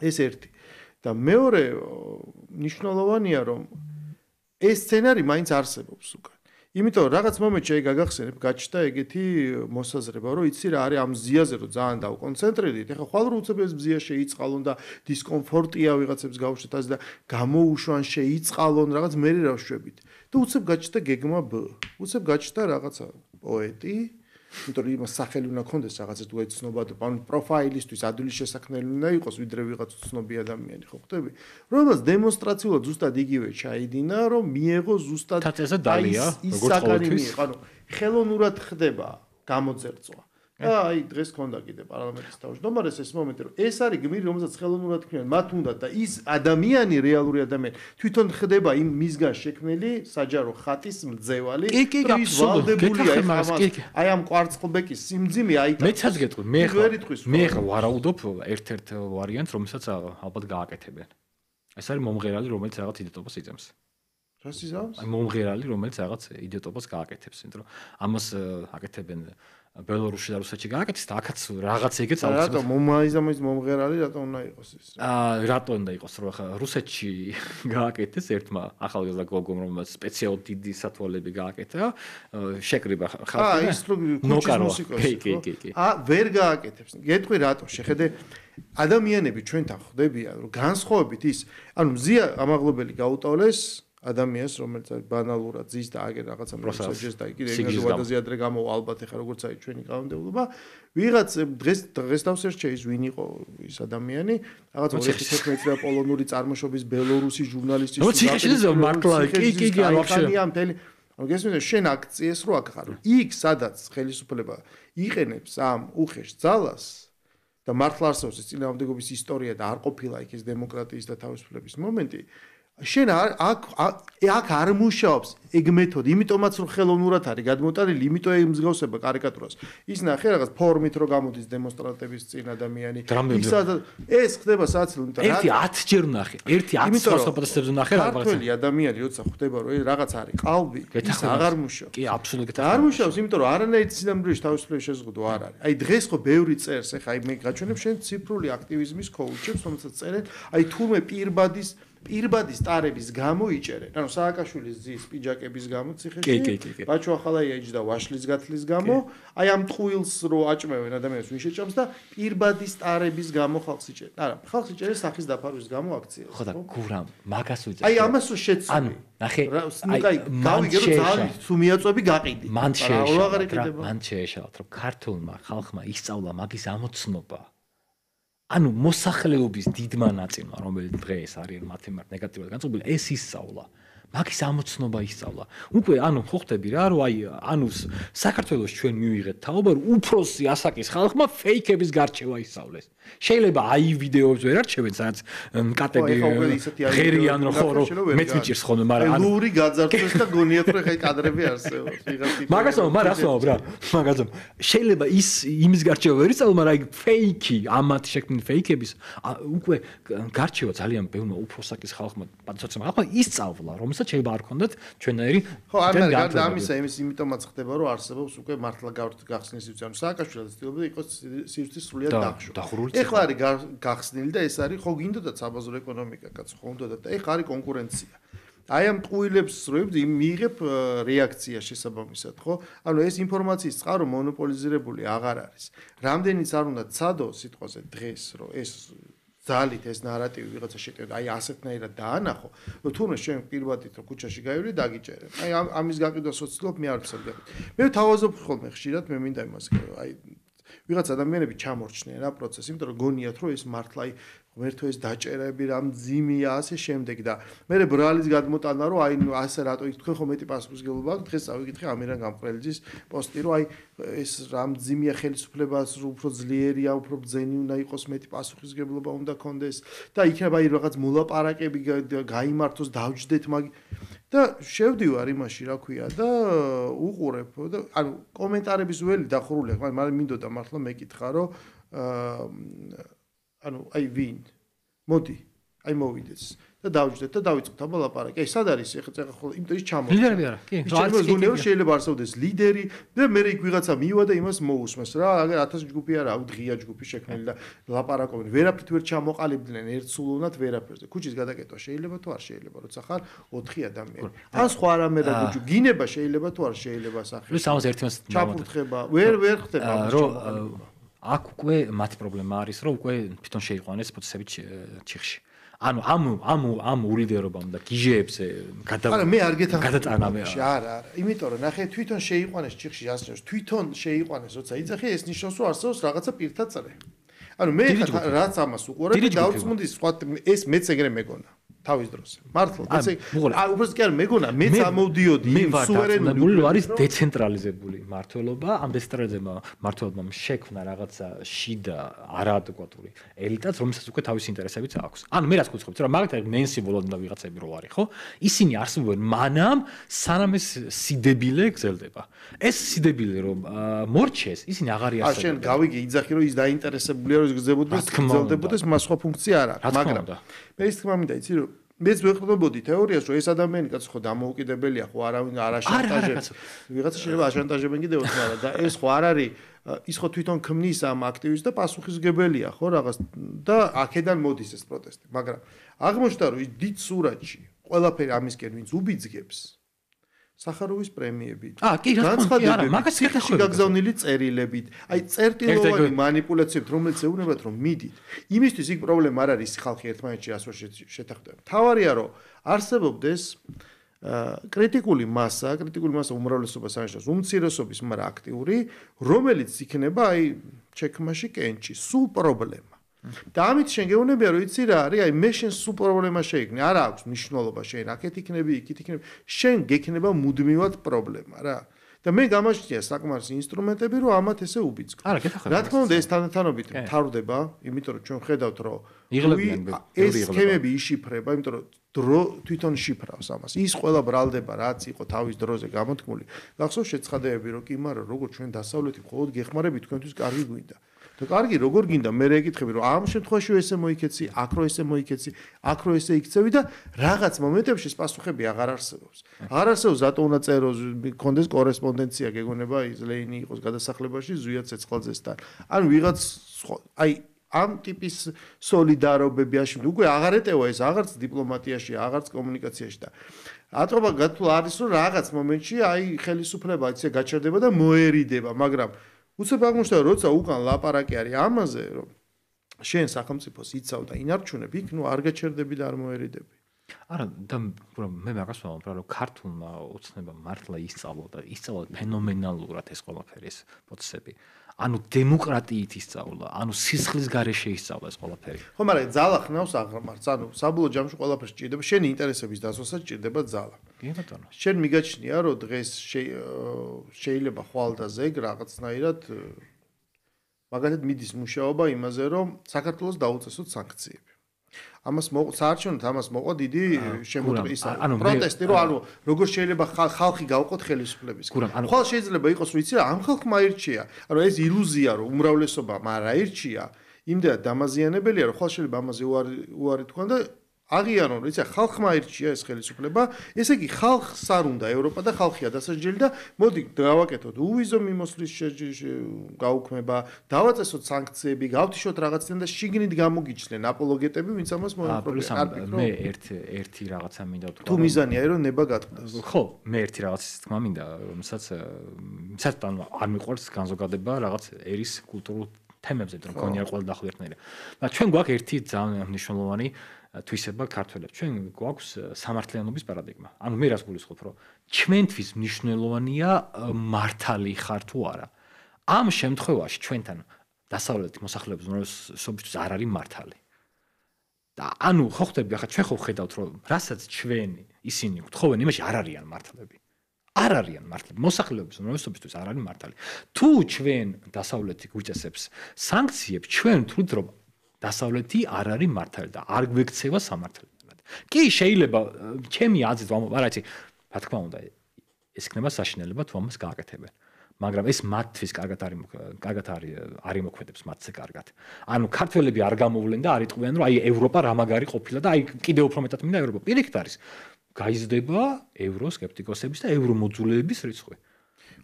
ეს ერთი. და მეორე მნიშვნელოვანია რომ ეს სცენარი მაინც არსებობს უკან. იმიტომ რომ რაღაც მომენტში გაგახსენებ, გაჩნდა ეგეთი მოსაზრება, რომ იცი რა არის ამ ზიაზე, რომ ძალიან დავკონცენტრირდით. ეხლა ხვალ რო უცებ ეს ზია შეიწყალონ და დისკომფორტია ვიღაცებს გავუშვათ ასე და გამოუშვან შეიწყალონ რაღაც მე რა ვშვებით. და უცებ გაჩნდა გეგმა B. უცებ გაჩნდა რაღაცა პოეტი, იმიტომ რომ იმას სახელი უნდა ქონდეს რაღაცა თუ ეცნობა და პროფაილისთვის ადვილი შესაქმნელი უნდა იყოს, ვიდრე ვიღაც უცნობი ადამიანი, ხო ხტები? რომელსაც დემონსტრაციულად ზუსტად იგივე ჩაიდინა, რომ მიეღო ზუსტად თაწესა დალია, როგორც ყოველთვის. ანუ ხელოვნურად ხდება გამოძერწვა. აი დღეს ქონდა კიდე პარლამენტის თავმჯდომარეს ეს მომენტი რომ ეს არის გმირი რომელსაც ხელოვნურად ქმნიან მათ უნდა და ის ადამიანი რეალური ადამიანი თვითონ ხდება იმ მისგან შექმნილი საჯარო ხატის მძევალი ის ვალდებულია აი ამ კვარცხლბეკის სიმძიმე აი მეცაც გეტყვი მე ხა ვარაუდობ ერთ-ერთ ვარიანტს რომელსაც ალბათ გააკეთებენ ეს არის მომღერალი რომელიც რაღაც იდენტობას იწემს რას იზამს აი მომღერალი რომელიც რაღაც იდენტობას გააკეთებს იმიტომ რომ ამას აკეთებენ ბელორუსში და რუსეთში გააკეთეს და აქაც რაღაც ეგეც აუცილებლად რატომ მომაიზამის მომღერალი რატომ უნდა იყოს ეს რატომ უნდა იყოს რომ ხა რუსეთში გააკეთეს ერთმა ახალგაზრდა გოგომ რომელიც სპეციალურად დიდი სათვალები გააკეთა შეკრიბა ხალხი ის კუჩის მუსიკოსი ვერ გააკეთებს გეტყვი რატომ შეხედე ადამიანები ჩვენთან ხვდებიან რომ განსხვავებით ის ანუ მზია ამაღლობელი გაუტავლეს ადამიანს რომელიც ბანალურად ზის და აგერ რაღაცა პროცესს და იგი რეგულარულად ადრე გამოვა ალბათ ეხა როგორც არის ჩვენი კანონმდებლობა ვიღაც დღეს დავსერჩე ის ვინ იყო ის ადამიანი რაღაც 2011 წელს პოლონური წარმოშობის ბელორუსი ჟურნალისტი ანუ გესმენთ შენ აქციეს რო აქ ხარ იქ სადაც ხელისუფლება იყენებს ამ უხეშ ძალას და მართლა არსებობს წინააღმდეგობის ისტორია და არ ყოფილა იქ ეს დემოკრატიის და თავისუფლების მომენტი შენ აქ არ მუშაობს ეგ მეთოდი, იმიტომაც რომ ხელოვნურად არის გადმოტანილი, იმიტომ ეგ მსგავსება კარიკატურას. ის ნახე რაღაც ფორმით რო გამოდის დემონსტრანტების წინ ადამიანი. ეს ხდება საცილო, ერთი 10 ჯერ ნახე, ერთი 10 სხვადასხვაობებს ნახე რაღაცა. ქართველი ადამიანი როცა ხვდება რომ ეს რაღაც არის ყალბი, ის აღარ მუშაობს. კი, აბსოლუტურად არ მუშაობს, იმიტომ რომ არანაირი სინამდვილეში თავისუფლების შეზღუდვა არ არის. აი დღეს ხო ბევრი წერს, ეხა აი მე გაჩვენებ შენ ციფრული აქტივიზმის კოუჩებს, რომელსაც წერენ, აი თურმე პირბადის ტარების გამო იჭერენ. ანუ სააკაშვილის ზის პიჯაკების გამო ციხეში. ბაჩო ახალაიაჯი და ვაშლის გათლის გამო, აი ამ ტყუილს რო აჭმევენ ადამიანებს ვინ შეჭამს და პირბადის ტარების გამო ხალხს იჭერენ. არა, ხალხს იჭერენ სახის დაფარვის გამო აქციას. ხო და გურამ, მაგას ვიძახი. აი ამას რო შეცვლი. ანუ ნახე, აი გავიგე რომ ძალიან სუმიაწვევი გაყიდი. მან შეეშალათ რომ ქართულმა ხალხმა ისწავლა მაგის ამოცნობა. ანუ მოსახლეობის დიდმა ნაწილმა, რომელიც დღეს არის მათი ნეგატიურად განწყობილი, ეს ისწავლა. მაგის ამოცნობა ისწავლა. უკვე ანუ ხო ხტები რა, რომ აი ანუ საქართველოს ჩვენ მივიღეთ თაობა, რომ უფროსი ასაკის ხალხმა ფეიქების გარჩევა ისწავლეს. შეიძლება აი ვიდეოებს ვერ არჩევენ, სადაც კატები ღერიან რომ ხო რომ მეც მიჭირს ხოლმე, მაგრამ ანუ ლური გაძარცვეს და გონიათ რომ ხაი კადრები არსებობს. მაგასო, მაგრამ რასაუბრობ რა. მაგასო. შეიძლება ის იმის გარჩევა ვერ ისწავლო, მაგრამ აი ფეიქი, ამათ შექმნილი ფეიქების უკვე გარჩევა ძალიან ბევრმა უფროსაკის ხალხმა, პატაცოცმა ხალხმა ისწავლა, რომ შეიძლება არ ქონდეთ ჩვენაირი ხო არ გარდა ამისა იმის იმიტომაც ხდება რომ არსებობს უკვე მართლა გახსნის სივრცე ანუ სააკაშვილიც ცდილობდა იყოს სივრცე სრულიად დახშო ეხლა არის გახსნილი და ეს არის ხო გინდოდათ საბაზრო ეკონომიკა კაცო ხო უნდათ და ეხლა არის კონკურენცია აი ამ ტყუილებს როებს მიიღებ რეაქცია შესაბამისად ხო ანუ ეს ინფორმაციის წყარო მონოპოლიზირებული აღარ არის რამდენიც არ უნდა ცადო სიტყვაზე დღეს რომ ეს ძალით ეს ნარატივი ვიღაცა შეტევდა აი ასეთნაირად დაანახო რომ თუნდაც შენ პირბადით რომ ქუჩაში გაივლი დაგიჭერე აი ამის გაყიდვას ვცდილობ მე არ ვცდილობ მე თავაზობ ხოლმე ხშირად მე მინდა იმას აი ვიღაც ადამიანები ჩამორჩნენ რა პროცესი იმიტომ რომ გონიათ რომ ეს მართლა აი ღმერთო ეს დაჭერები რა მძიმეა ასე შემდეგ და მე ბრალის გადმოტანა რომ აი ასე რატო თქვენ ხო მეტი პასუხისმგებლობა აქვს დღეს წავიკითხე ამირან გამყრელიძის პოსტი რომ აი ეს რა მძიმეა ხელისუფლებას უფრო ძლიერია უფრო ბძენი უნდა იყოს მეტი პასუხისმგებლობა უნდა კონდეს და იქნება აი რაღაც მოლაპარაკები გაიმართოს დავჯდეთ მაგ და შევდივარ იმაში რა ქვია და უყურებ და ანუ კომენტარების ველი დახურულია მაგრამ მინდოდა მართლა მეკითხა რომ ანუ აი ვინ მოდი აი მოვიდეს და დავჯდეთ და დავიწყოთ აბა ლაპარაკი აი სად არის ეხლა ხო იმიტომ ის ჩამოვა ლიდერი არა კი შეიძლება არსებობდეს ლიდერი და მე იქ ვიღაცა მივა და იმას მოусმეს რა აგერ 1000 ჯგუფი არა ღია ჯგუფი შექმნილი და ლაპარაკობენ ვერაფრით ვერ ჩამოყალიბდნენ ერთსულოვნად ვერაფერზე ქუჩის გადაკეტვა შეიძლება თუ არ შეიძლება როცა ხარ 4 ადამიანი ან სხვა რამე რა გინება შეიძლება თუ არ შეიძლება სახე ის ამას ერთმანეთს ჩაფურთხება ვერ ხდება რომ აქ უკვე მათი პრობლემა არის რომ უკვე თვითონ შეიყვანეს პროცესები ჩიხში ანუ ამ ურიდერობამ და გიჟეებს არა მე არ გადატანავე არა იმიტომ რომ ნახე თვითონ შეიყვანეს ჩიხში ასნოს თვითონ შეიყვანეს როცა იძახე ეს ნიშნავს რომ არსებობს რაღაცა პირთა წრე ანუ მე რაც ამას უყურებ და დავწმუნდი სხვა ეს მეც ეგრე მეგონა თავის დროზე. მართლა, ესე უბრალოდ კი არ მეგონა, მეც ამოვდიოდი იმ სუვერენული ნუ არის დეცენტრალიზებული მართლობა, ამ დეცენტრალიზებმა მართლობამ შექმნა რაღაცა შიდა არაადეკვატური ელიტაც, რომელსაც უკვე თავისი ინტერესებიც აქვს. ანუ მე რას გულისხმობ, რომ მაგალითად ნენსი ვოლონდა ვიღაცები რო არის, ხო? ისინი არსებობენ მანამ, სანამ ეს სიდებილე გრძელდება. ეს სიდებილე რომ მორჩეს, ისინი აღარ იარსებენ. შენ გავიგე, იძახი რომ ის დაინტერესებულია რომ გრძელდებოდეს, მას სხვა ფუნქცია არ აქვს, მაგრამ მე ის თქმა მინდა იცი რომ მეც ვეყრდნობოდი თეორიას რომ ეს ადამიანი კაც ხო დამოუკიდებელია ხო არავინ არ აშანტაჟებს ვიღაცა შეიძლება აშანტაჟებენ კიდევ მაგრამ და ეს ხო არ არის ის ხო თვითონ ქმნის ამ აქტივისტს და პასუხისმგებელია ხო რაღაც და აქედან მოდის ეს პროტესტი მაგრამ აღმოჩნდა რომ ის დიდ სურათში ყველაფერი ამისკენ ვინც უბიძგებს სახაროვის პრემიები. კი რა თქმა უნდა, არა, მაგას ხერხში გაგზავნილი წერილებით, აი წერტილოვანი მანიპულაციებით, რომელიც ეუბნებათ რომ მიდით. იმისთვის იქ პრობლემა არ არის ხალხი ერთმანეთში ასო შეთანხმდება. თავარია რომ არსებობდეს კრიტიკული მასა უმრავლესობას ანიშნავს უმცირესობის მაგრამ აქტიური, რომელიც იქნება აი ჩექმაში კენჭი, სულ პრობლემა. და ამით შენ გეუბნებია რომ იცი რა არის, აი მე შენ სულ პრობლემა შეიქმნე, არ აქვს მნიშვნელობა შენ აქეთ იქნები, იქით იქნები, შენ გექნება მუდმივად პრობლემა რა. და მე გამაჩნია საკმარისი ინსტრუმენტები რომ ამათ ესე უბიძგო. რა თქმა უნდა ეს თანათანობით მთავრდება, იმიტომ რომ ჩვენ ხედავთ რომ ეს სქემები იშიფრება, იმიტომ რომ დრო თვითონ შიფრავს ამას. ის ყველა ბრალდება რაც იყო თავის დროზე გამოთქმული. გახსოვს შეცხადებები რომ კი მაგრამ როგორ ჩვენ დასავლეთი მხოლოდ გეხმარებით თქვენთვის კარგი გვინდა. და კარგი როგორ გინდა მე რეკითხები რომ ამ შემთხვევაში ესე მოიქეცი, აქ რო ესე მოიქეცი, აქ რო ესე იქცევი და რაღაც მომენტებში პასუხები აღარ არსებობს. აღარ არსებობს რატო უნდა წეროს, მქონდეს კორესპონდენცია გეგონება ის ლეინი იყოს გადასახლებაში ზვიად ცეცხლაძესთან. ან ვიღაც აი ამ ტიპის სოლიდარობები აშენდა. უკვე აღარ ეტევა ეს აღარც დიპლომატიაში, აღარც კომუნიკაციაში და ატყობა გათულ არის რომ რაღაც მომენტში აი ხელისუფლება ისე გაჩერდება და მოერიდება, მაგრამ უცებ აღმოჩნდა როცა უკან ლაპარაკი არის ამაზე რომ შენ სახელმწიფოს იცავ და ინარჩუნებ იქ ნუ არ გაჩერდები და არ მოერიდები. არა და მე მაგას ვამბობ რომ ქართულმა ოცნებამ მართლა ისწავლა ფენომენალურად ეს ყველაფერი ეს პროცესები. ანუ დემოკრატიით ისწავლა, ანუ სისხლის გარეშე ისწავლა ეს ყველაფერი. ხო, მაგრამ ძალა ხნავს აღრმარს. ანუ საბოლოო ჯამში ყველაფერს სჭირდება შენი ინტერესების დასვასაც სჭირდება ძალა. კი ბატონო. შენ მიგაჩნია რომ დღეს შეიძლება ხვალ და ზეგ რაღაცნაირად მაგალითად მიდის მუშაობა იმაზე რომ საქართველოს დაუწესოთ სანქციები. ამას საარჩევნოდ ამას მოყვა დიდი შემოწმის პროტესტი რომ ანუ როგორ შეიძლება ხალხი გავყოთ ხელისუფლებისგან. ხვალ შეიძლება იყოს რომ იცი რა ამ ხალხმა აირჩია. ანუ ეს ილუზია რომ უმრავლესობამ არ აირჩია, იმდენად დამაზიანებელია რომ ხვალ შეიძლება ამაზე უარი თქვან და აღიარონ რომ იცი ხალხმა აირჩია ეს ხელისუფლება, ესე იგი ხალხს არ უნდა ევროპა და ხალხია დასაჯელი და მოდი დავაკეთოთ უვიზო მიმოსვლის გაუქმება, დავაწესოთ სანქციები, გავთიშოთ რაღაცნაირად და შიგნით გამოგიჩნდნენ აპოლოგეტები, ვინც ამას მოემხრობიან. არ ფიქრობ? მე ერთი რაღაცა მინდა ვთქვა. თუ მიზანია რომ ნება გატყდეს. ხო, მე ერთი რაღაცის თქმა მინდა, რომელსაც არ მიყვარს განზოგადება რაღაც ერის კულტურულ თემებზე, რომ გონია ყველა დაახლოებით ერთნაირად. და ჩვენ გვაქვს ერთი ძალიან მნიშვნელოვანი თვისება ქართველებს. ჩვენ გვაქვს სამართლიანობის პარადიგმა. ანუ მე რას გულისხმობ, რომ ჩვენთვის მნიშვნელოვანია მართალი ხარ თუ არა. ამ შემთხვევაში ჩვენთან დასავლეთი მოსახლეობის უმრავლესობისთვის არ არის მართალი. და ანუ ხო ხდები, ახლა ჩვენ ხო ხედავთ, რომ რასაც ჩვენი ისინი გთხოვენ, იმაში არ არიან მართლები. არ არიან მართლები. მოსახლეობის უმრავლესობისთვის არ არის მართალი. თუ ჩვენ დასავლეთი გვიწესებს სანქციებს, ჩვენ ვთვლით, რომ დასავლეთი არ არის მართალი და არ გვექცევა სამართლებად. კი შეიძლება ჩემი აზრით ვამბობ, არა იცი, რა თქმა უნდა, ეს იქნება საშინელება თუ ამას გააკეთებენ. მაგრამ ეს მათთვის კარგად არ იმოქმედებს მათზე კარგად. ანუ ქართველები არ გამოვლენ და არ იტყვიან, რომ აი ევროპა რა მაგარი ყოფილა და აი კიდევ უფრო მეტად მინდა ევროპა. პირიქით არის. გაიზრდება ევროსკეპტიკოსების და ევრომოძულეების რიცხვი.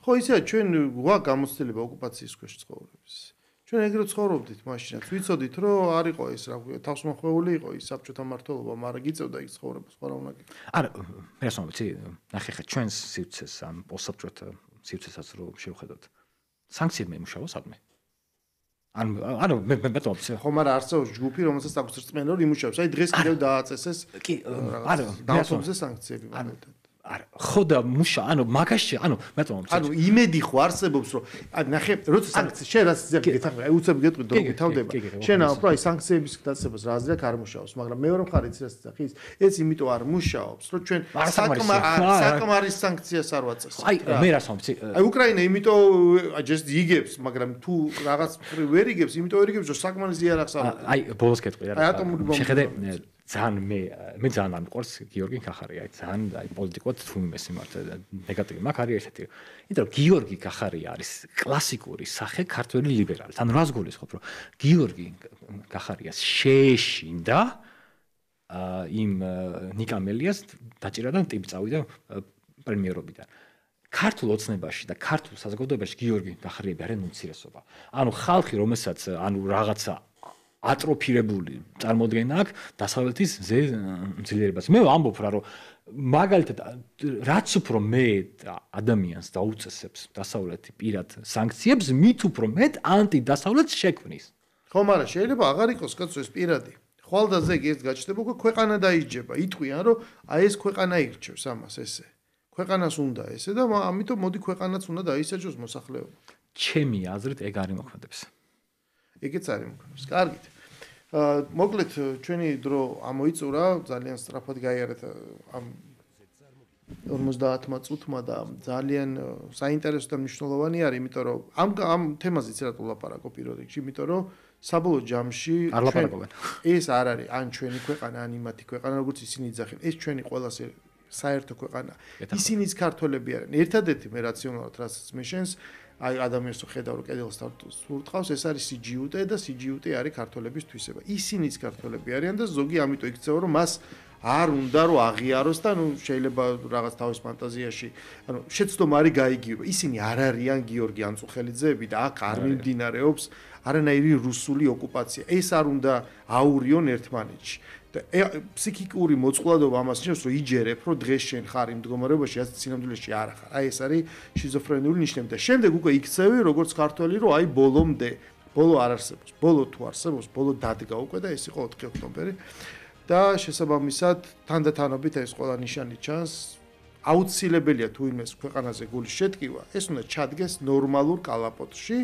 ხო, ისეა ჩვენ გვაქვს გამოცდილება ოკუპაციის ქვეშ ცხოვრების. ჩვენ ეგრეთ ცხოვრობდით მაშინაც. ვიცოდით რომ არ იყო ეს რა ქვია, თავსმოხვეული იყო ის საბჭოთა მმართველობა, მაგრამ გიწევდა იქ ცხოვრება, სხვა რა უნდა გიქნა. არა, მე რა ვამბობ, ნახე ხა ჩვენს სივრცეს ამ პოსტსაბჭოთა სივრცესაც რო შევხედოთ. სანქციები მეიმუშავა სადმე. ანუ მე ბატონო, ხო, მაგრამ არსებობს ჯგუფი, რომელსაც აქვს რწმენა რომ იმუშავებს. აი დღეს კიდევ დააწესეს. კი, არა, დაასრულეს სანქციები მომენტად. ხო და მუშა, მაგაში, მეტყვი. იმედი ხო არსებობს, რომ ნახე, როცა სანქცია შენ რას გეთახმე, უცებ გეტყვი დრო გითავდება. შენ ამბობ, სანქციების დაწესებას რა აზრია არ მუშაობს, მაგრამ მეორე მხარეს ის ხის, ეს იმიტომ არ მუშაობს, რომ ჩვენ საკმარის სანქციას არ ვაწევს. მე რას ვამბობ? უკრაინა იმიტომ just იგებს, მაგრამ თუ რაღაც ვერ იგებს, იმიტომ ვერ იგებს, რომ საკმარის იარაღს არ. ბოლოს გეტყვი რა. შეხედე ძალიან მე ძალიან არ მიყვარს გიორგი კახარია, ძალიან პოლიტიკურად თუ იმეს იმართა ნეგატივი მაგ არის ესეთი. იმიტომ რომ გიორგი კახარია არის კლასიკური სახე ქართველი ლიბერალი. ანუ რას გულისხმობ, რომ გიორგი კახარიას შეეშინდა იმ ნიკამელიას დაჭირა და ტიპი წავიდა პრემიერობიდან. ქართულ ოცნებაში და ქართულ საზოგადოებაში გიორგი კახარიები არიან უმცირესობა. ანუ ხალხი, რომელსაც რაღაცა ატროფირებული წარმოდგენა აქვს დასავლეთის ძლიერებას. მე ვამბობ რა, რომ მაგალითად რაც უფრო მეტ ადამიანს დაუწესებს დასავლეთი პირად სანქციებს, მით უფრო მეტ ანტიდასავლეთს შექმნის. ხო, მაგრამ შეიძლება აღარ იყოს კაცო ეს პირადი. ხვალდაზე ერთ გაჩნდება, უკვე ქვეყანა დაიჯება. იტყვიან, რომ აი ეს ქვეყანა ირჩევს ამას ესე. ქვეყანას უნდა ესე და ამიტომ მოდი ქვეყანაც უნდა დაისაჯოს მოსახლეობა. ჩემი აზრით ეგ არ იმოქმედებს. ეგეც არის მოქმედებს. კარგით. მოკლედ ჩვენი დრო ამოიწურა, ძალიან სწრაფად გაიარეთ ამ 50 წუთმა და ძალიან საინტერესო და მნიშვნელოვანი არის, იმიტომ რომ ამ თემაზე ცერად ვლაპარაკო პირველ რიგში, იმიტომ რომ საბოლოო ჯამში ეს არ არის ან ჩვენი ქვეყანა, ან იმათი ქვეყანა, როგორც ისინი იძახენ, ეს ჩვენი ყველას საერთო ქვეყანა. ისინიც ქართველები არიან. ერთადერთი მე რაციონალურად რასაც მეშენს აი ადამიანს ხედავ რომ კედელს სურტყავს, ეს არის CGUT და CGUT არის ქართველების თვისება. ისინიც ქართველები არიან და ზოგი ამიტომ იქცევა რომ მას არ უნდა რომ აღიაროს და შეიძლება რაღაც თავის ფანტაზიაში შეცდომა არის გაიგივება. ისინი არ არიან გიორგი ანწუხელიძეები და აქ არ მიმდინარეობს არანაირი რუსული ოკუპაცია. ეს არ უნდა აურიონ ერთმანეთში. და ფსიქიკური მოწყვლადობა ამას ნიშნავს, რომ იჯერებ, რომ დღეს შენ ხარ იმ მდგომარეობაში, რაც სინამდვილეში არ ხარ. აი ეს არის შიზოფრენიული ნიშნები და შემდეგ უკვე იქცევი, როგორც ქართველი, რომ აი ბოლომდე, ბოლო არ არსებობს. ბოლო თუ არსებობს, ბოლო დადგა უკვე და ეს იყო 4 ოქტომბერი. და შესაბამისად, თანდათანობით ეს ყველა ნიშანი ჩანს. აუცილებელია თუ იმეს ქვეყანაზე გულის შეტკივა, ეს უნდა ჩადგეს ნორმალურ კალაპოტში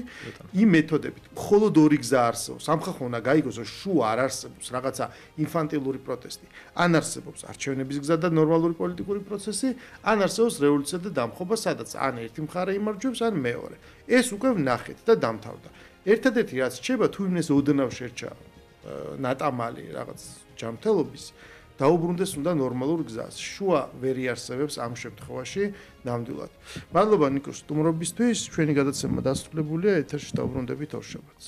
იმ მეთოდებით. მხოლოდ ორი გზა არსებობს. ამ ხალხმა უნდა გაიგოს, რომ შუა არ არსებობს რაღაცა ინფანტილური პროტესტი. ან არსებობს არჩევნების გზა და ნორმალური პოლიტიკური პროცესი, ან არსებობს რევოლუცია და დამხობა, სადაც ან ერთი მხარე იმარჯვებს, ან მეორე. ეს უკვე ვნახეთ და დამთავრდა. ერთადერთი რაც რჩება, თუ იმეს ოდნავ შერჩა ნატამალი რაღაც ჯანმრთელობის დაუბრუნდეს უნდა ნორმალურ გზას. შუა ვერ იარსებებს ამ შემთხვევაში ნამდვილად. მადლობა ნიკოს სტუმრობისთვის. ჩვენი გადაცემა დასრულებულია. ეთერში დავბრუნდებით ორ შაბათს.